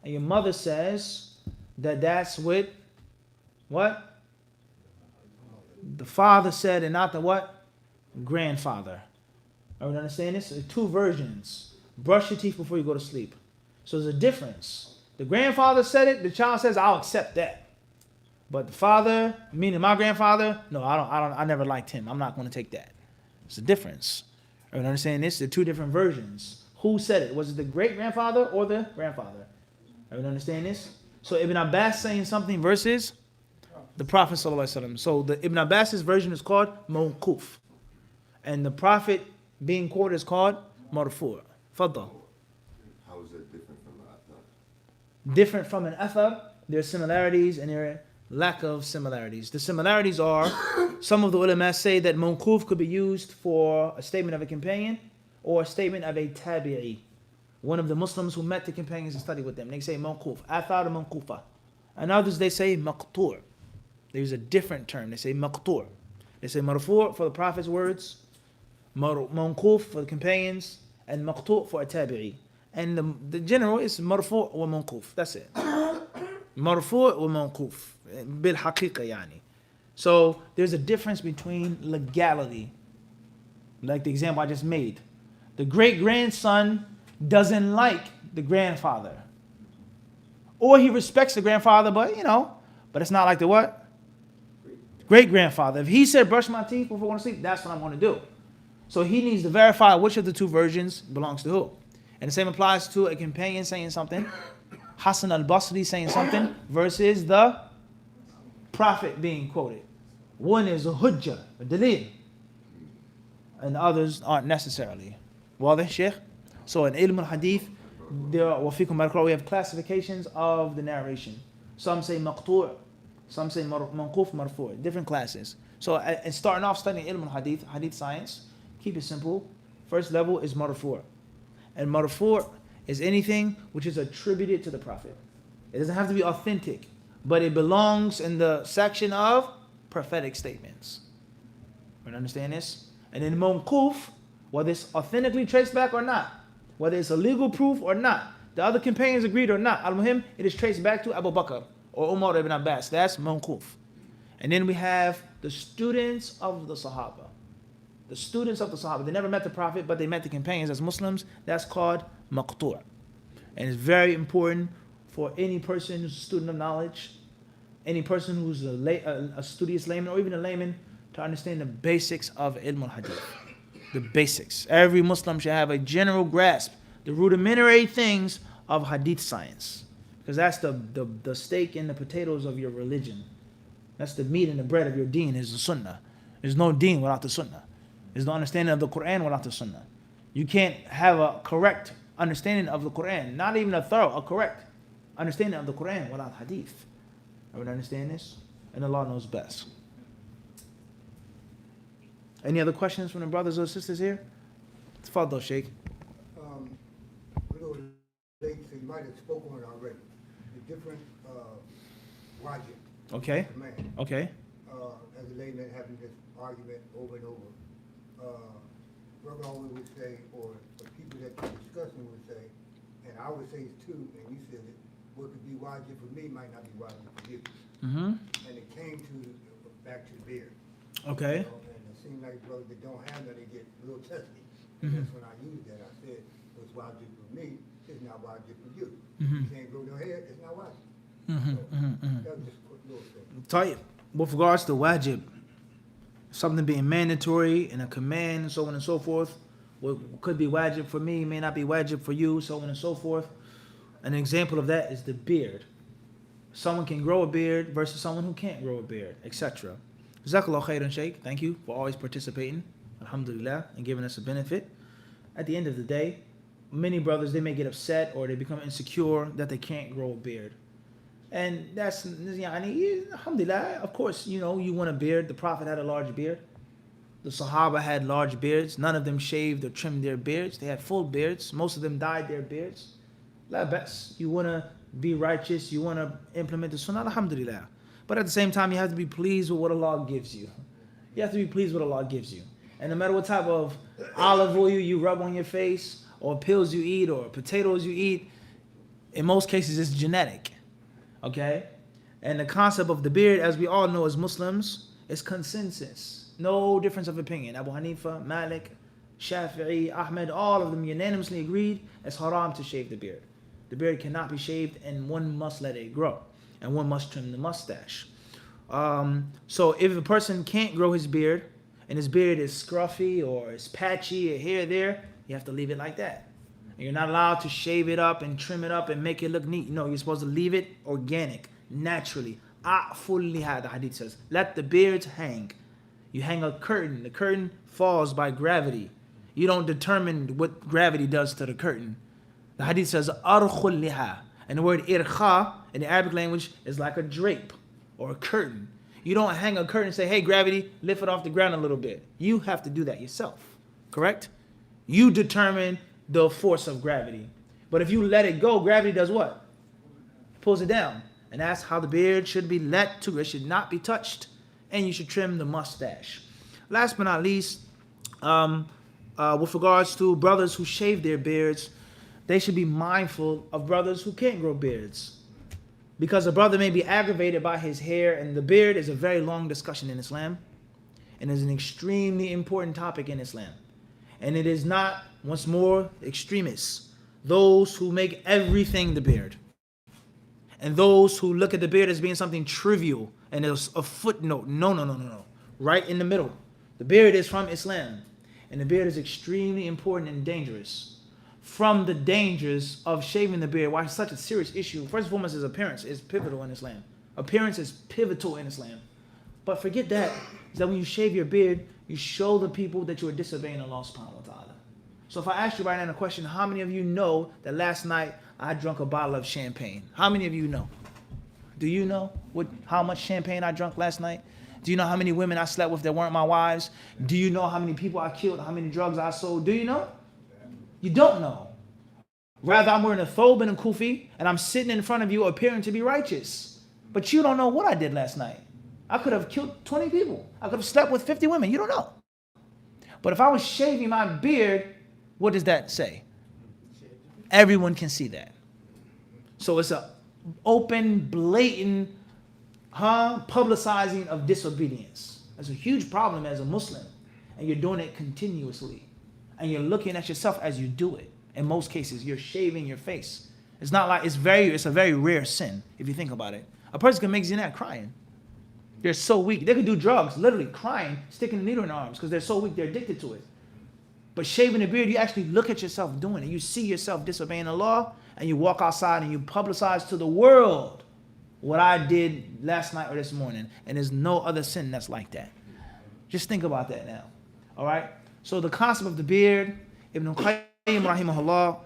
A: And your mother says that that's what the father said and not the what? Grandfather. Everyone understand this? There's two versions. Brush your teeth before you go to sleep. So there's a difference. The grandfather said it, the child says, I'll accept that. But the father, meaning my grandfather, no, I never liked him. I'm not going to take that. It's a difference. Everyone understand this? There are two different versions. Who said it? Was it the great grandfather or the grandfather? Everyone understand this? So Ibn Abbas saying something versus the Prophet sallallahu alaihi wasallam. So the Ibn Abbas's version is called mawquf, and the Prophet being quoted is called marfu'. Faddal.
C: How is that different from an athar?
A: Different from an athar, there are similarities and there are lack of similarities. The similarities are, some of the ulama say that mawquf could be used for a statement of a companion or a statement of a tabi'i. One of the Muslims who met the companions and studied with them. They say mawquf, athar mawqufa. And others they say maqtu'. They use a different term. They say maqtu'. They say marfu' for the Prophet's words, mawquf for the companions, and maqtu' for a tabi'i. And the general is marfu' wa mawquf. That's it. Marfu' wa mawquf. Bil haqiqa yani. So there's a difference between legality, like the example I just made. The great grandson doesn't like the grandfather, or he respects the grandfather, but it's not like the what? Great grandfather. If he said brush my teeth before going to sleep, that's what I'm going to do. So he needs to verify which of the two versions belongs to who. And the same applies to a companion saying something, Hassan al-Basri saying something, versus the Prophet being quoted. One is a hujjah, a dalil, and the others aren't necessarily. Wadah, Sheikh? So in ilm al-hadith, we have classifications of the narration. Some say maqtu', some say manquf, marfu', different classes. So and starting off studying ilm al-hadith, hadith science, keep it simple. First level is marfu'. And marfu' is anything which is attributed to the Prophet. It doesn't have to be authentic, but it belongs in the section of prophetic statements. You understand this? And in manquf, whether it's authentically traced back or not, whether it's a legal proof or not, the other companions agreed or not, al-muhim, it is traced back to Abu Bakr or Umar ibn Abbas. That's manquf. And then we have the students of the Sahaba. The students of the Sahaba. They never met the Prophet, but they met the companions as Muslims. That's called maqtu'. And it's very important for any person who's a student of knowledge, any person who's a studious layman, or even a layman, to understand the basics of ilm al-hadith. The basics. Every Muslim should have a general grasp, the rudimentary things of hadith science. Because that's the steak and the potatoes of your religion. That's the meat and the bread of your deen, is the sunnah. There's no deen without the sunnah. There's no understanding of the Quran without the sunnah. You can't have a correct understanding of the Quran, not even a correct understanding of the Quran without hadith. Everyone understand this? And Allah knows best. Any other questions from the brothers or sisters here? Tafadhal, Sheikh.
D: For those ladies, you might have spoken on it already. The different wajib.
A: Okay.
D: Command.
A: Okay.
D: As a layman having this argument over and over. Brother always would say, or the people that you're discussing would say, and I would say it too, and you said it, what could be wajib for me might not be wajib for you.
A: Mm-hmm.
D: And it came back to the beard.
A: Okay.
D: And it seemed like brothers that don't have that, they get a little testy.
A: Mm-hmm.
D: That's when I used that. I said, what's wajib for me is not wajib for you.
A: Mm-hmm.
D: You can't grow no hair, it's not wajib.
A: Mm-hmm.
D: So,
A: Mm-hmm.
D: that was just a quick little thing.
A: Tayyib. With regards to wajib, something being mandatory and a command and so on and so forth, what could be wajib for me may not be wajib for you, so on and so forth. An example of that is the beard. Someone can grow a beard versus someone who can't grow a beard, etc. Jazakallah khairan, Shaykh. Thank you for always participating, alhamdulillah, and giving us a benefit. At the end of the day, many brothers, they may get upset or they become insecure that they can't grow a beard. And that's, alhamdulillah, of course, you want a beard. The Prophet had a large beard. The Sahaba had large beards. None of them shaved or trimmed their beards. They had full beards. Most of them dyed their beards. La bas. You want to be righteous. You want to implement the sunnah, alhamdulillah. But at the same time, you have to be pleased with what Allah gives you. You have to be pleased with what Allah gives you. And no matter what type of olive oil you rub on your face, or pills you eat, or potatoes you eat, in most cases it's genetic. Okay? And the concept of the beard, as we all know as Muslims, is consensus. No difference of opinion. Abu Hanifa, Malik, Shafi'i, Ahmed, all of them unanimously agreed it's haram to shave the beard. The beard cannot be shaved and one must let it grow. And one must trim the mustache. So if a person can't grow his beard, and his beard is scruffy or it's patchy or here or there, you have to leave it like that. And you're not allowed to shave it up and trim it up and make it look neat. No, you're supposed to leave it organic, naturally. A'ful-liha, the hadith says. Let the beards hang. You hang a curtain. The curtain falls by gravity. You don't determine what gravity does to the curtain. The hadith says, arkhul-liha. And the word irkha in the Arabic language is like a drape or a curtain. You don't hang a curtain and say, hey, gravity, lift it off the ground a little bit. You have to do that yourself. Correct? You determine the force of gravity. But if you let it go, gravity does what? Pulls it down. And that's how the beard should be let to. It should not be touched. And you should trim the mustache. Last but not least, with regards to brothers who shave their beards, they should be mindful of brothers who can't grow beards. Because a brother may be aggravated by his hair, and the beard is a very long discussion in Islam, and is an extremely important topic in Islam. And it is not, once more, extremists, those who make everything the beard, and those who look at the beard as being something trivial and it's a footnote. No. Right in the middle. The beard is from Islam, and the beard is extremely important and dangerous. From the dangers of shaving the beard, why it's such a serious issue, first and foremost, is appearance is pivotal in Islam. Appearance is pivotal in Islam. But forget that, is that when you shave your beard, you show the people that you are disobeying Allah subhanahu wa ta'ala. So if I ask you right now a question, how many of you know that last night I drank a bottle of champagne? How many of you know? Do you know how much champagne I drank last night? Do you know how many women I slept with that weren't my wives? Do you know how many people I killed, how many drugs I sold? Do you know? You don't know. Rather, I'm wearing a thobe and a kufi, and I'm sitting in front of you appearing to be righteous. But you don't know what I did last night. I could have killed 20 people. I could have slept with 50 women. You don't know. But if I was shaving my beard, what does that say? Everyone can see that. So it's an open, blatant, publicizing of disobedience. That's a huge problem as a Muslim. And you're doing it continuously. And you're looking at yourself as you do it. In most cases, you're shaving your face. It's not like, it's a very rare sin, if you think about it. A person can make zina crying. They're so weak. They could do drugs, literally crying, sticking a needle in their arms, because they're so weak, they're addicted to it. But shaving the beard, you actually look at yourself doing it. You see yourself disobeying the law, and you walk outside and you publicize to the world what I did last night or this morning. And there's no other sin that's like that. Just think about that now. All right? So the concept of the beard, Ibn Qayyim rahimahullah,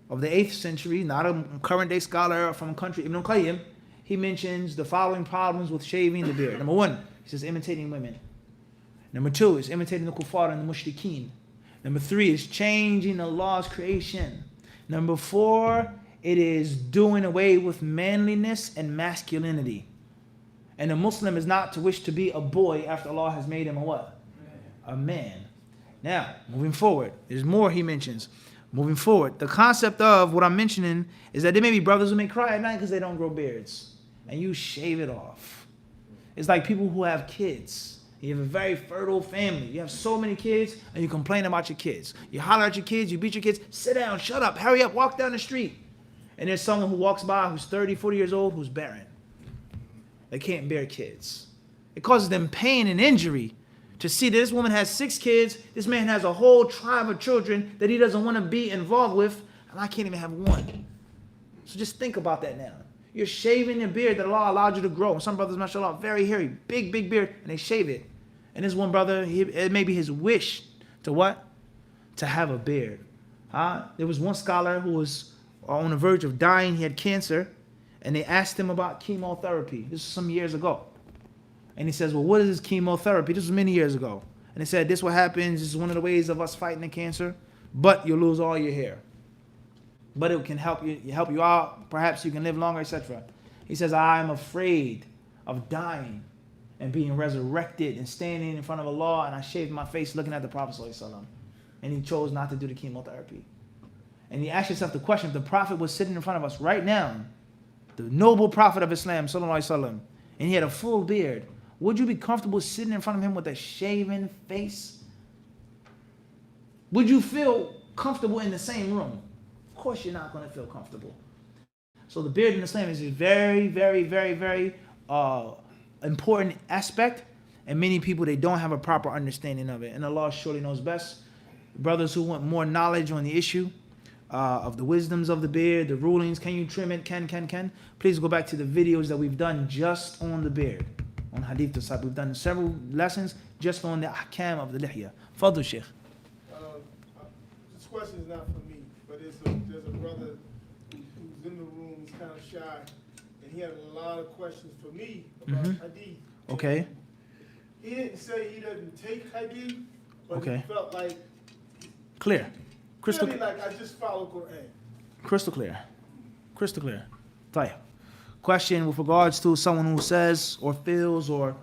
A: of the 8th century, not a current day scholar from a country, Ibn Qayyim, he mentions the following problems with shaving the beard. Number 1, he says imitating women. Number 2 is imitating the kuffar and the mushrikeen. Number 3 is changing Allah's creation. Number 4, it is doing away with manliness and masculinity. And a Muslim is not to wish to be a boy after Allah has made him a what? A man. Now, moving forward, there's more he mentions. Moving forward, the concept of what I'm mentioning is that there may be brothers who may cry at night because they don't grow beards. And you shave it off. It's like people who have kids. You have a very fertile family. You have so many kids, and you complain about your kids. You holler at your kids, you beat your kids. Sit down, shut up, hurry up, walk down the street. And there's someone who walks by who's 30, 40 years old who's barren. They can't bear kids. It causes them pain and injury to see that this woman has 6 kids, this man has a whole tribe of children that he doesn't want to be involved with, and I can't even have one. So just think about that now. You're shaving the beard that Allah allowed you to grow. And some brothers, mashallah, very hairy, big beard, and they shave it. And this one brother, it may be his wish to what? To have a beard. There was one scholar who was on the verge of dying. He had cancer, and they asked him about chemotherapy. This was some years ago. And he says, well, what is this chemotherapy? This was many years ago. And they said, this is what happens. This is one of the ways of us fighting the cancer. But you'll lose all your hair. But it can help you out. Perhaps you can live longer, etc. He says, I'm afraid of dying and being resurrected and standing in front of Allah. And I shaved my face looking at the Prophet ﷺ. And he chose not to do the chemotherapy. And he asked himself the question, if the Prophet was sitting in front of us right now, the noble Prophet of Islam, ﷺ, and he had a full beard, would you be comfortable sitting in front of him with a shaven face? Would you feel comfortable in the same room? Of course you're not going to feel comfortable. So the beard in Islam is a very, very, very, very important aspect. And many people, they don't have a proper understanding of it. And Allah surely knows best. Brothers who want more knowledge on the issue of the wisdoms of the beard, the rulings, can you trim it, can. Please go back to the videos that we've done just on the beard. On HadithDisciple, we've done several lessons just on the ahkam of the lihya. Fadl Sheikh.
B: This question is not for me, but there's a brother who's in the room, he's kind of shy, and he had a lot of questions for me about hadith.
A: Okay.
B: He didn't say he doesn't take hadith, but
A: Okay.
B: he felt like,
A: Clear. Crystal
B: really like I just follow Quran.
A: Crystal clear. Crystal clear. Tayyip. Question with regards to someone who says or feels or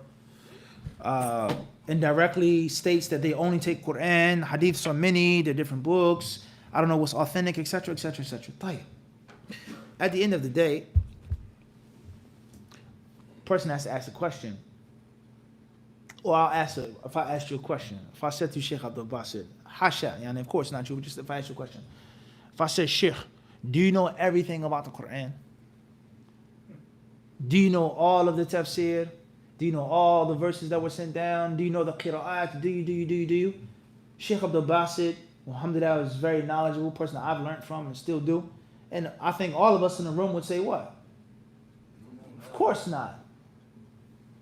A: indirectly states that they only take Quran. Hadiths are many, they're different books. I don't know what's authentic, etc., etc., etc. At the end of the day, person has to ask a question. Or I'll ask it, if I ask you a question. If I said to Sheikh Abdul Basit, Hasha, and of course not you, but just if I ask you a question. If I said, Sheikh, do you know everything about the Quran? Do you know all of the tafsir? Do you know all the verses that were sent down? Do you know the qira'at? Do you? Sheikh Abdul Basit, alhamdulillah, is a very knowledgeable person that I've learned from and still do. And I think all of us in the room would say what? Of course not.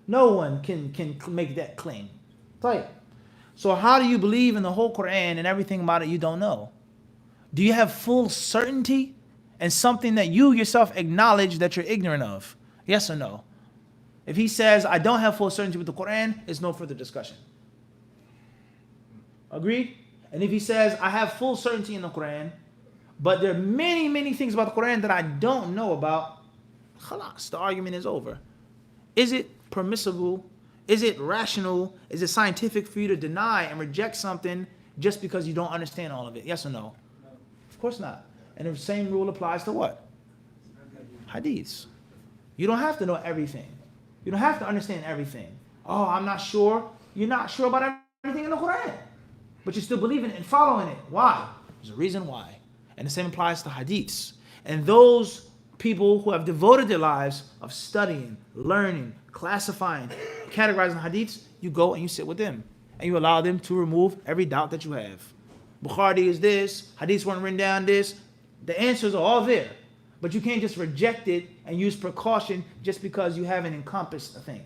A: No one can make that claim. So how do you believe in the whole Quran and everything about it you don't know? Do you have full certainty in something that you yourself acknowledge that you're ignorant of? Yes or no? If he says, I don't have full certainty with the Quran, it's no further discussion. Agreed? And if he says, I have full certainty in the Quran, but there are many, many things about the Quran that I don't know about, khalas, the argument is over. Is it permissible? Is it rational? Is it scientific for you to deny and reject something just because you don't understand all of it? Yes or no? Of course not. And the same rule applies to what? Hadiths. You don't have to know everything. You don't have to understand everything. Oh, I'm not sure. You're not sure about everything in the Quran. But you're still believing it and following it. Why? There's a reason why. And the same applies to hadiths. And those people who have devoted their lives of studying, learning, classifying, categorizing hadiths, you go and you sit with them. And you allow them to remove every doubt that you have. Bukhari is this, hadiths weren't written down this. The answers are all there. But you can't just reject it and use precaution just because you haven't encompassed a thing.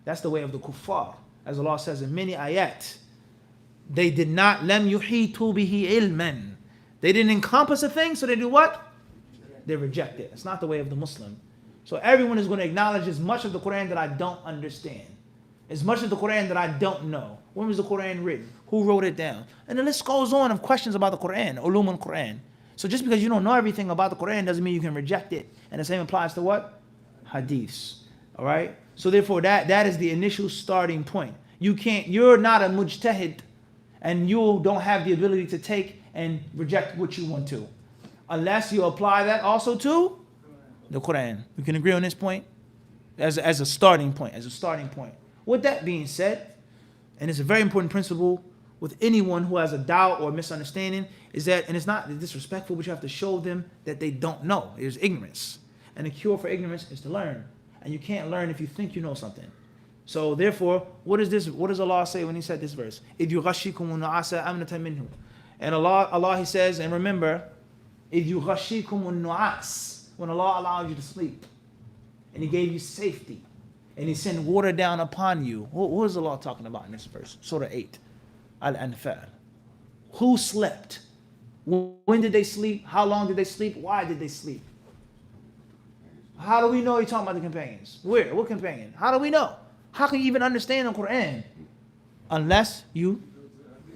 A: That's the way of the kuffar. As Allah says in many ayat, they did not, lam yuhitu bihi ilman. They didn't encompass a thing, so they do what? They reject it. It's not the way of the Muslim. So everyone is going to acknowledge as much of the Quran that I don't understand. As much of the Quran that I don't know. When was the Quran written? Who wrote it down? And the list goes on of questions about the Quran, ulum al-Quran. So just because you don't know everything about the Quran doesn't mean you can reject it. And the same applies to what? Hadiths. All right? So therefore that is the initial starting point. You're not a mujtahid and you don't have the ability to take and reject what you want to. Unless you apply that also to the Quran. We can agree on this point as a starting point. With that being said, and it's a very important principle with anyone who has a doubt or misunderstanding, is that, and it's not disrespectful, but you have to show them that they don't know. There's ignorance. And the cure for ignorance is to learn. And you can't learn if you think you know something. So therefore, what does Allah say when he said this verse? إِذْ يُغَشِّكُمُ النُّعَاسَ أَمْنَةً مِّنْهُ. And Allah he says, and remember, إِذْ يُغَشِّكُمُ النُّعَاسَ. When Allah allowed you to sleep. And he gave you safety. And he sent water down upon you. What is Allah talking about in this verse? Surah 8. Al-Anfal. Who slept? When did they sleep? How long did they sleep? Why did they sleep? How do we know he's talking about the companions? Where? What companion? How do we know? How can you even understand the Quran? Unless you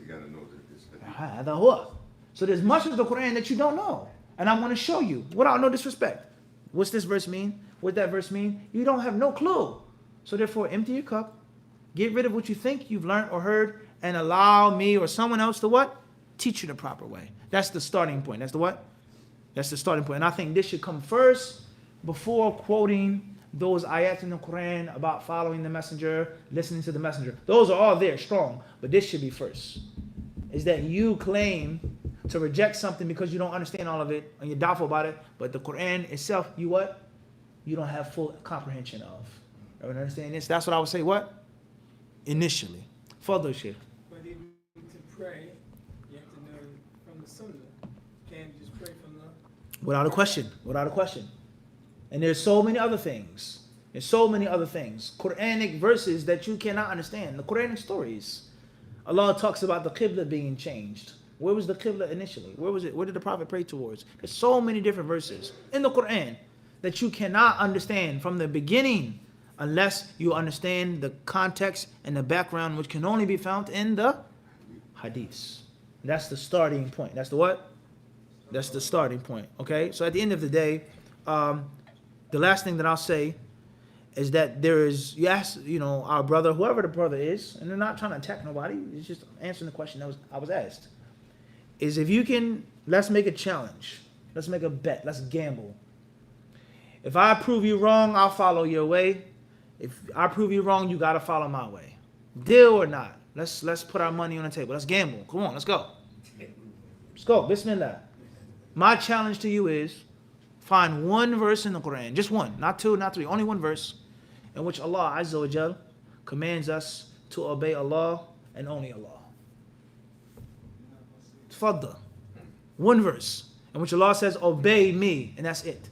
C: gotta know that this.
A: So there's much of the Quran that you don't know. And I'm going to show you without no disrespect. What's this verse mean? What that verse mean? You don't have no clue. So therefore, empty your cup. Get rid of what you think you've learned or heard. And allow me or someone else to what? Teach you the proper way. That's the starting point. That's the what? That's the starting point. And I think this should come first before quoting those ayats in the Quran about following the messenger, listening to the messenger. Those are all there, strong. But this should be first. Is that you claim to reject something because you don't understand all of it and you're doubtful about it. But the Quran itself, you what? You don't have full comprehension of. Everyone understand this? That's what I would say, what? Initially. Further, Sheikh.
B: But even to pray, you have to know from the Sunnah. You can't just pray from the...
A: Without a question. And there's so many other things. Quranic verses that you cannot understand. The Quranic stories. Allah talks about the Qibla being changed. Where was the Qibla initially? Where was it? Where did the Prophet pray towards? There's so many different verses in the Quran that you cannot understand from the beginning unless you understand the context and the background, which can only be found in the hadiths. That's the starting point. That's the what? That's the starting point. Okay? So at the end of the day, the last thing that I'll say, is that there is, you ask, our brother, whoever the brother is, and they're not trying to attack nobody, it's just answering the question I was asked. Is if you can, let's make a challenge. Let's make a bet. Let's gamble. If I prove you wrong, I'll follow your way. If I prove you wrong, you gotta follow my way. Deal or not? Let's put our money on the table. Let's gamble. Come on, let's go. Let's go. Bismillah. My challenge to you is find one verse in the Quran, just one, not two, not three, only one verse, in which Allah Azza wa Jal commands us to obey Allah and only Allah. Tfaddal. One verse in which Allah says, obey me, and that's it.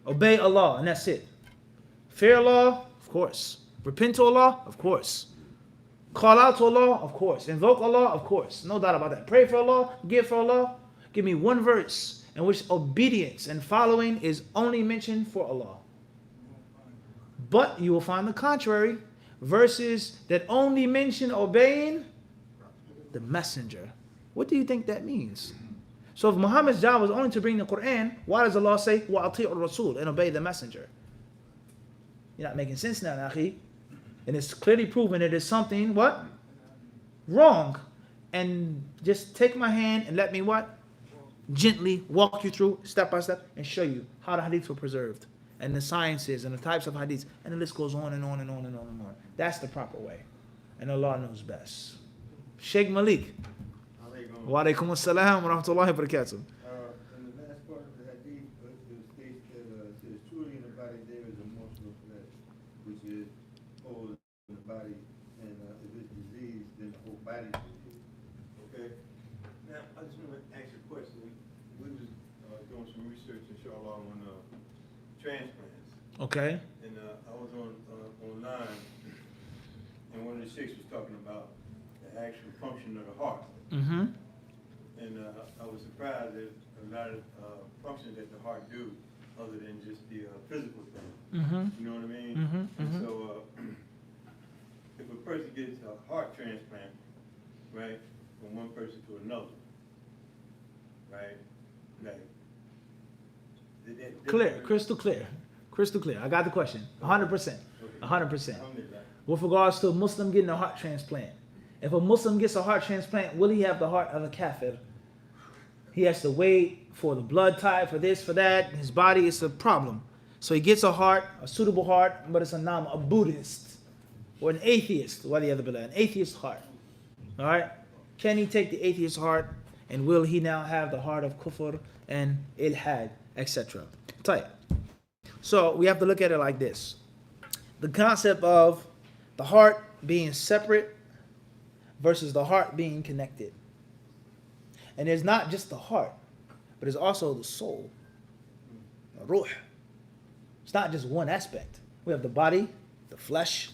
A: Obey Allah, and that's it. Fear Allah, of course. Repent to Allah, of course. Call out to Allah, of course. Invoke Allah, of course. No doubt about that. Pray for Allah, give for Allah. Give me one verse in which obedience and following is only mentioned for Allah. But you will find the contrary. Verses that only mention obeying the messenger. What do you think that means? So if Muhammad's job was only to bring the Quran, why does Allah say, وَأَطِيعُ الرَّسُولِ, and obey the messenger? You're not making sense now, Akhi. And it's clearly proven that there's something, what? Wrong. And just take my hand and let me what? Gently walk you through, step by step, and show you how the hadiths were preserved. And the sciences and the types of hadiths. And the list goes on and on and on and on and on. That's the proper way. And Allah knows best. Sheikh Malik. Wa alaikum assalam wa rahmatullahi wa barakatuh.
E: In the last part of the hadith, it states that says, truly in the body there is a morsel of flesh, which is whole in the body, and if it's disease, then the whole body is diseased. Okay? Now, I just want to ask you a question. We was doing some research, inshallah, on transplants.
A: Okay.
E: And I was online, and one of the sheikhs was talking about the actual function of the heart.
A: Mm-hmm.
E: And I was surprised at a lot of functions that the heart do, other than just the physical thing.
A: Mm-hmm.
E: You know what I mean?
A: Mm-hmm.
E: And
A: Mm-hmm.
E: so, if a person gets a heart transplant, right, from one person to another, right, like,
A: Clear, crystal clear. Crystal clear. I got the question. 100%. 100%. With regards to a Muslim getting a heart transplant. If a Muslim gets a heart transplant, will he have the heart of a kafir? He has to wait for the blood type, for this, for that. His body is a problem. So he gets a heart, a suitable heart, but it's a Buddhist or an atheist, an atheist heart. All right? Can he take the atheist heart, and will he now have the heart of kufr and ilhad, etc.? Tight. So we have to look at it like this. The concept of the heart being separate versus the heart being connected. And there's not just the heart, but there's also the soul, the ruh. It's not just one aspect. We have the body, the flesh,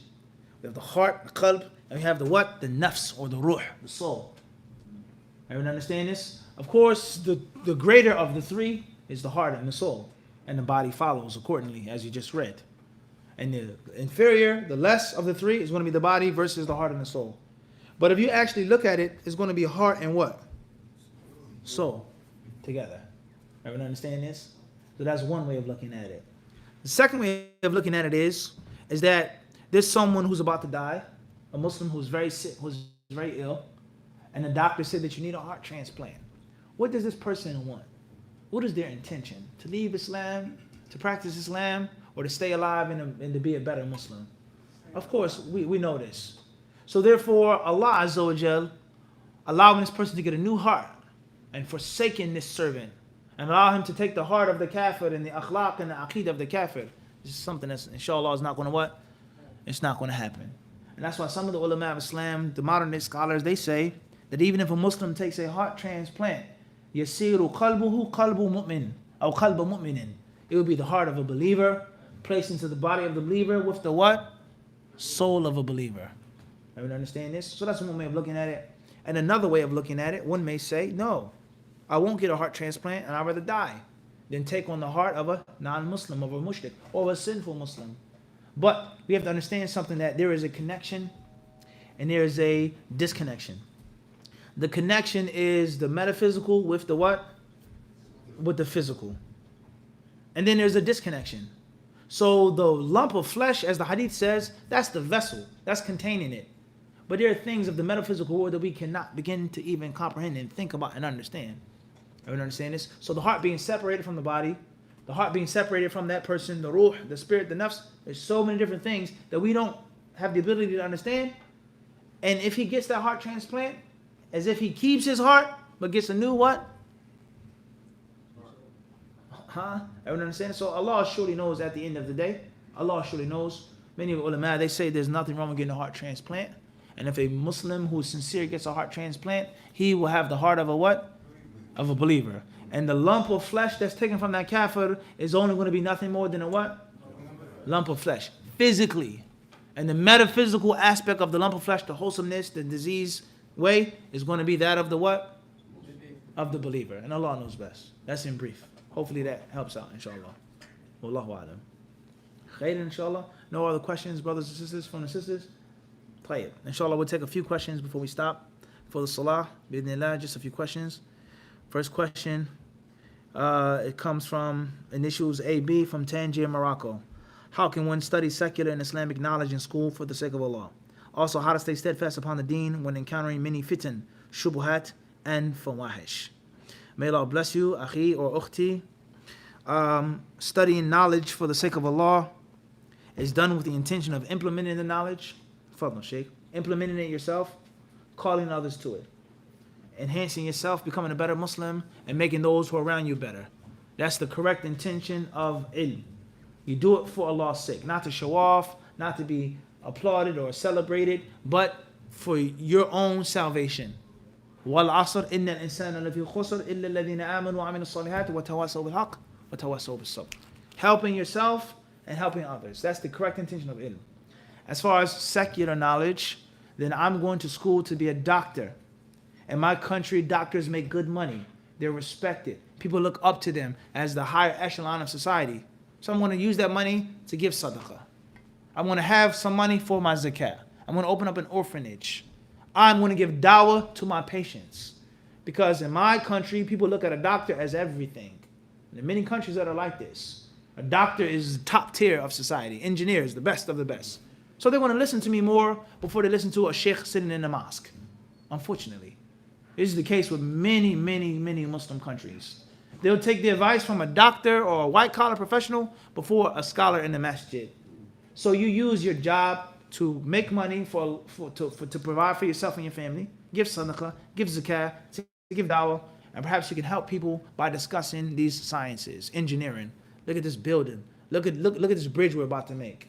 A: we have the heart, the qalb, and we have the what? The nafs, or the ruh, the soul. Everyone understand this? Of course, the greater of the three is the heart and the soul, and the body follows accordingly, as you just read. And the inferior, the less of the three, is going to be the body versus the heart and the soul. But if you actually look at it, it's going to be heart and what? Soul together. Everyone understand this? So that's one way of looking at it. The second way of looking at it is that there's someone who's about to die, a Muslim who's very sick, who's very ill, and the doctor said that you need a heart transplant. What does this person want? What is their intention? To leave Islam, to practice Islam, or to stay alive and to be a better Muslim? Of course, we know this. So therefore, Allah Azza wa Jal allowing this person to get a new heart and forsaking this servant and allow him to take the heart of the kafir and the akhlaq and the aqeedah of the kafir. This is something that's, inshallah, is not going to what? It's not going to happen. And that's why some of the ulama of Islam, the modernist scholars, they say that even if a Muslim takes a heart transplant, يَسِيرُ قَلْبُهُ قَلْبُ مُؤْمِنٍ أو قَلْبَ مُؤْمِنٍ, it will be the heart of a believer placed into the body of the believer with the what? Soul of a believer. Everyone understand this? So that's one way of looking at it. And another way of looking at it, one may say, no, I won't get a heart transplant and I'd rather die than take on the heart of a non-Muslim, of a mushrik, or of a sinful Muslim. But we have to understand something, that there is a connection and there is a disconnection. The connection is the metaphysical with the what? With the physical. And then there's a disconnection. So the lump of flesh, as the hadith says, that's the vessel, that's containing it. But there are things of the metaphysical world that we cannot begin to even comprehend and think about and understand. Everyone understand this? So the heart being separated from the body, the heart being separated from that person, the ruh, the spirit, the nafs, there's so many different things that we don't have the ability to understand. And if he gets that heart transplant, as if he keeps his heart, but gets a new what? Everyone understand? So Allah surely knows at the end of the day. Allah surely knows. Many of ulama, they say there's nothing wrong with getting a heart transplant. And if a Muslim who is sincere gets a heart transplant, he will have the heart of a what? Of a believer. And the lump of flesh that's taken from that kafir is only going to be nothing more than a what? Lump of flesh. Physically. And the metaphysical aspect of the lump of flesh, the wholesomeness, the disease way, is going to be that of the what? Of the believer. And Allah knows best. That's in brief. Hopefully that helps out, inshallah. Wallahu a'lam. Khayr, inshallah. No other questions, brothers and sisters, from the sisters? Tayyib. Inshallah, we'll take a few questions before we stop. For the salah, bidnillah, just a few questions. First question, it comes from initials AB from Tangier, Morocco. How can one study secular and Islamic knowledge in school for the sake of Allah? Also, how to stay steadfast upon the deen when encountering many fitan, shubuhat, and fawahish. May Allah bless you, akhi or ukhti. Studying knowledge for the sake of Allah is done with the intention of implementing the knowledge. Fadl Shaykh. Implementing it yourself, calling others to it. Enhancing yourself, becoming a better Muslim, and making those who are around you better. That's the correct intention of ilm. You do it for Allah's sake, not to show off, not to be applauded or celebrated, but for your own salvation. وَالْعَصْرِ إِنَّ الْإِنسَانَ لَفِي خُسْرٍ إِلَّا الَّذِينَ آمَنُوا وَعَمِلُوا الصَّالِحَاتِ وَتَوَاصَوْا بِالْحَقِّ وَتَوَاصَوْا بِالصَّبْرِ. Helping yourself and helping others. That's the correct intention of ilm. As far as secular knowledge, then I'm going to school to be a doctor. In my country, doctors make good money. They're respected. People look up to them as the higher echelon of society. So I'm going to use that money to give sadaqah. I'm going to have some money for my zakat. I'm going to open up an orphanage. I'm going to give dawah to my patients. Because in my country, people look at a doctor as everything. There are many countries that are like this. A doctor is the top tier of society. Engineers, the best of the best. So they want to listen to me more before they listen to a sheikh sitting in the mosque. Unfortunately. This is the case with many, many, many Muslim countries. They'll take the advice from a doctor or a white-collar professional before a scholar in the masjid. So you use your job to make money to provide for yourself and your family, give sadaqah, give zakah, to give dawah, and perhaps you can help people by discussing these sciences, engineering. Look at this building. Look at this bridge we're about to make.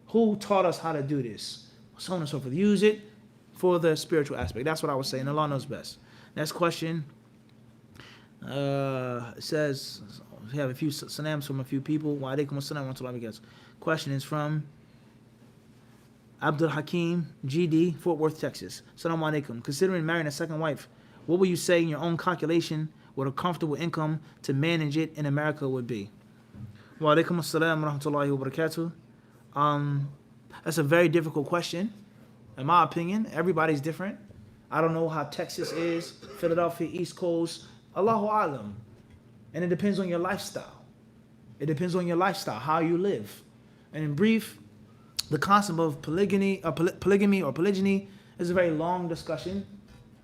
A: Who taught us how to do this? So on and so forth. Use it for the spiritual aspect. That's what I was saying. Allah knows best. Next question. It says, we have a few salams from a few people. Wa alaikum assalam wa rahmatullahi wa barakatuh. Question is from Abdul Hakim, GD, Fort Worth, Texas. Assalamu alaikum. Considering marrying a second wife, what would you say in your own calculation what a comfortable income to manage it in America would be? Wa alaikum assalam wa rahmatullahi wa barakatuh. That's a very difficult question. In my opinion, everybody's different. I don't know how Texas is, Philadelphia, East Coast, Allahu Alam. And it depends on your lifestyle. It depends on your lifestyle, how you live. And in brief, the concept of polygamy or polygyny is a very long discussion.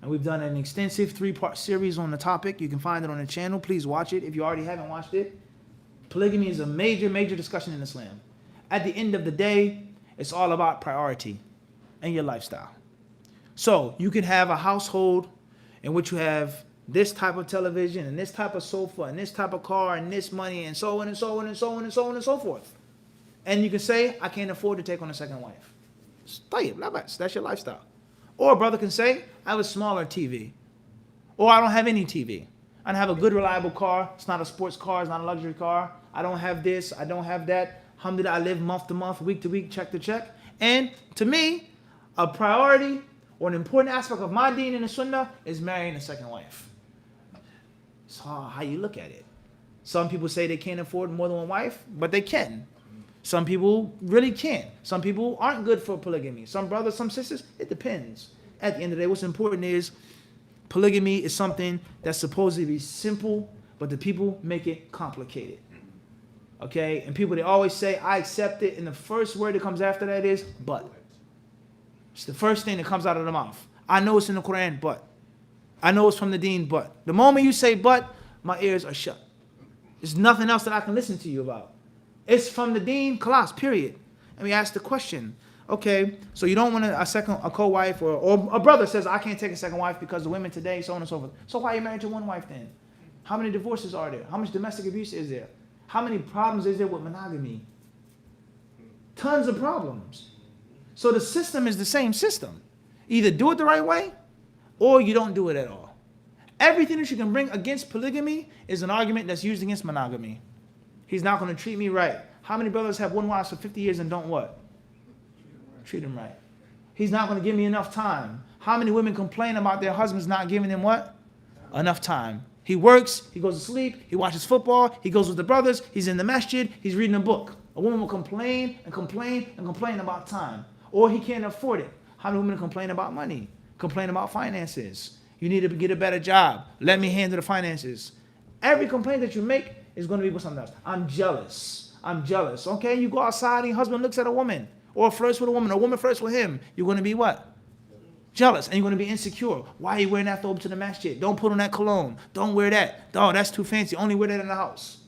A: And we've done an extensive 3-part series on the topic. You can find it on the channel. Please watch it if you already haven't watched it. Polygamy is a major, major discussion in Islam. At the end of the day, it's all about priority and your lifestyle. So you can have a household in which you have this type of television and this type of sofa and this type of car and this money and so on and so on and so on and so on and so forth. And you can say, I can't afford to take on a second wife. That's your lifestyle. Or a brother can say, I have a smaller TV. Or I don't have any TV. I don't have a good, reliable car. It's not a sports car. It's not a luxury car. I don't have this. I don't have that. Alhamdulillah, I live month to month, week to week, check to check. And to me, a priority or an important aspect of my deen and the sunnah is marrying a second wife. It's how you look at it. Some people say they can't afford more than one wife, but they can. Some people really can't. Some people aren't good for polygamy. Some brothers, some sisters, it depends. At the end of the day, what's important is polygamy is something that's supposed to be simple, but the people make it complicated. Okay, and people, they always say, I accept it, and the first word that comes after that is but. It's the first thing that comes out of the mouth. I know it's in the Quran, but. I know it's from the deen, but. The moment you say but, my ears are shut. There's nothing else that I can listen to you about. It's from the deen, class, period. And we ask the question, okay, so you don't want a co-wife, or a brother says, I can't take a second wife because the women today, so on and so forth. So why are you married to one wife then? How many divorces are there? How much domestic abuse is there? How many problems is there with monogamy? Tons of problems. So the system is the same system. Either do it the right way, or you don't do it at all. Everything that you can bring against polygamy is an argument that's used against monogamy. He's not going to treat me right. How many brothers have one wife for 50 years and don't what? Treat him right. He's not going to give me enough time. How many women complain about their husbands not giving them what? Enough time. He works, he goes to sleep, he watches football, he goes with the brothers, he's in the masjid, he's reading a book. A woman will complain and complain and complain about time. Or he can't afford it. How many women complain about money? Complain about finances. You need to get a better job. Let me handle the finances. Every complaint that you make is going to be with something else. I'm jealous. I'm jealous. Okay, you go outside and your husband looks at a woman, or flirts with a woman flirts with him. You're going to be what? Jealous, and you're going to be insecure. Why are you wearing that thobe to the masjid? Don't put on that cologne. Don't wear that. Oh, that's too fancy. Only wear that in the house.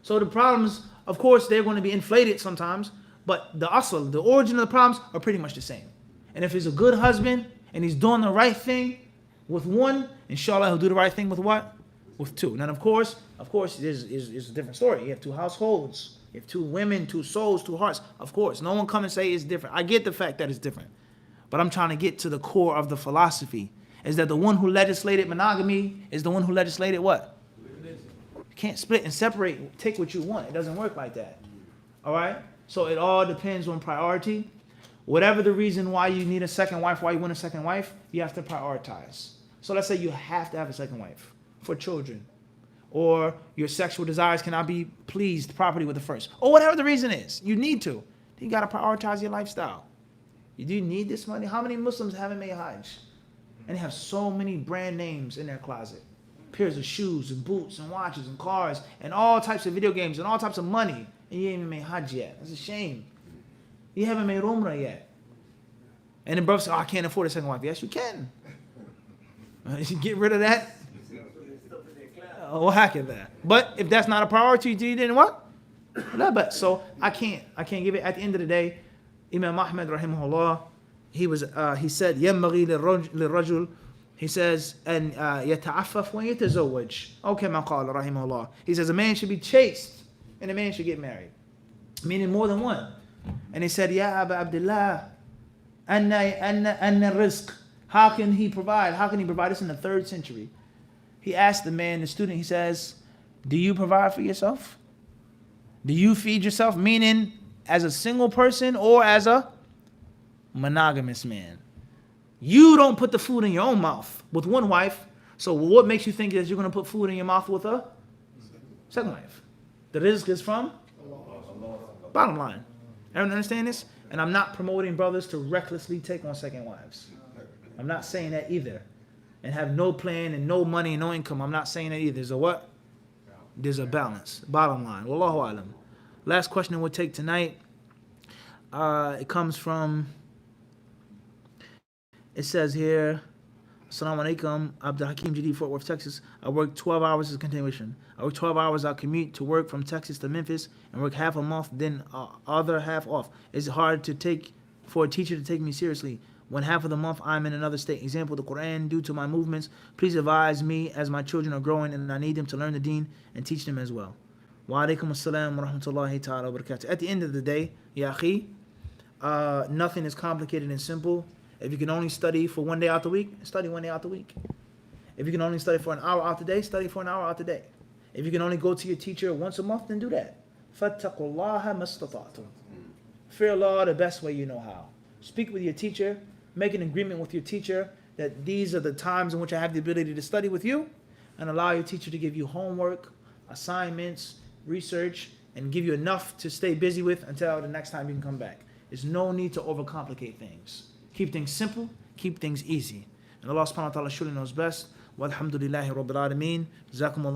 A: So the problems, of course, they're going to be inflated sometimes, but the asl, the origin of the problems are pretty much the same. And if he's a good husband and he's doing the right thing with one, inshallah, he'll do the right thing with what? With two. Now, of course, there's a different story. You have two households. You have two women, two souls, two hearts. Of course, no one come and say it's different. I get the fact that it's different. But I'm trying to get to the core of the philosophy, is that the one who legislated monogamy is the one who legislated what? You can't split and separate, take what you want. It doesn't work like that. All right? So it all depends on priority. Whatever the reason why you need a second wife, why you want a second wife, you have to prioritize. So let's say you have to have a second wife for children, or your sexual desires cannot be pleased properly with the first, or whatever the reason is, you need to. You got to prioritize your lifestyle. Do you need this money? How many Muslims haven't made Hajj? And they have so many brand names in their closet. Pairs of shoes and boots and watches and cars and all types of video games and all types of money. And you ain't even made Hajj yet. That's a shame. You haven't made Umrah yet. And the brother says, oh, I can't afford a second wife. Yes, you can. You get rid of that. Oh, hack it there. But if that's not a priority to you, then what? But so I can't give it. At the end of the day, Imam Ahmed rahimahullah, he said, ينبغي للرجل, he says, and يتعفف ويتزوج. Okay, ما قال rahimahullah. He says a man should be chaste and a man should get married, meaning more than one. And he said, Ya Aba Abdullah, anna rizq. How can he provide? How can he provide? This in the 3rd century. He asked the man, the student, he says, do you provide for yourself? Do you feed yourself? Meaning, as a single person or as a monogamous man. You don't put the food in your own mouth with one wife. So what makes you think that you're going to put food in your mouth with a second wife? The rizq is from? Bottom line. Everyone understand this? And I'm not promoting brothers to recklessly take on second wives. I'm not saying that either. And have no plan and no money and no income. I'm not saying that either. There's a what? There's a balance. Bottom line. Wallahu alam. Last question we'll take tonight. It comes from, it says here, Assalamu alaikum, Abdul Hakim Jadid, Fort Worth, Texas. I work 12 hours as a continuation. I work 12 hours, I commute to work from Texas to Memphis and work half a month, then other half off. It's hard to take for a teacher to take me seriously when half of the month I'm in another state. Example, the Quran, due to my movements. Please advise me as my children are growing and I need them to learn the deen and teach them as well. Wa alaikum assalam wa rahmatullahi ta'ala wa barakatuh. At the end of the day, ya akhi, nothing is complicated and simple. If you can only study for 1 day out the week, study 1 day out the week. If you can only study for an hour out the day, study for an hour out the day. If you can only go to your teacher once a month, then do that. فَاتَّقُوا اللَّهَ مَسْتَطَعْتُمْ. Fear Allah the best way you know how. Speak with your teacher. Make an agreement with your teacher that these are the times in which I have the ability to study with you, and allow your teacher to give you homework, assignments, research, and give you enough to stay busy with until the next time you can come back. There's no need to overcomplicate things. Keep things simple, keep things easy. And Allah subhanahu wa ta'ala surely knows best. Walhamdulillahi rabbil alameen. Jazakumullah.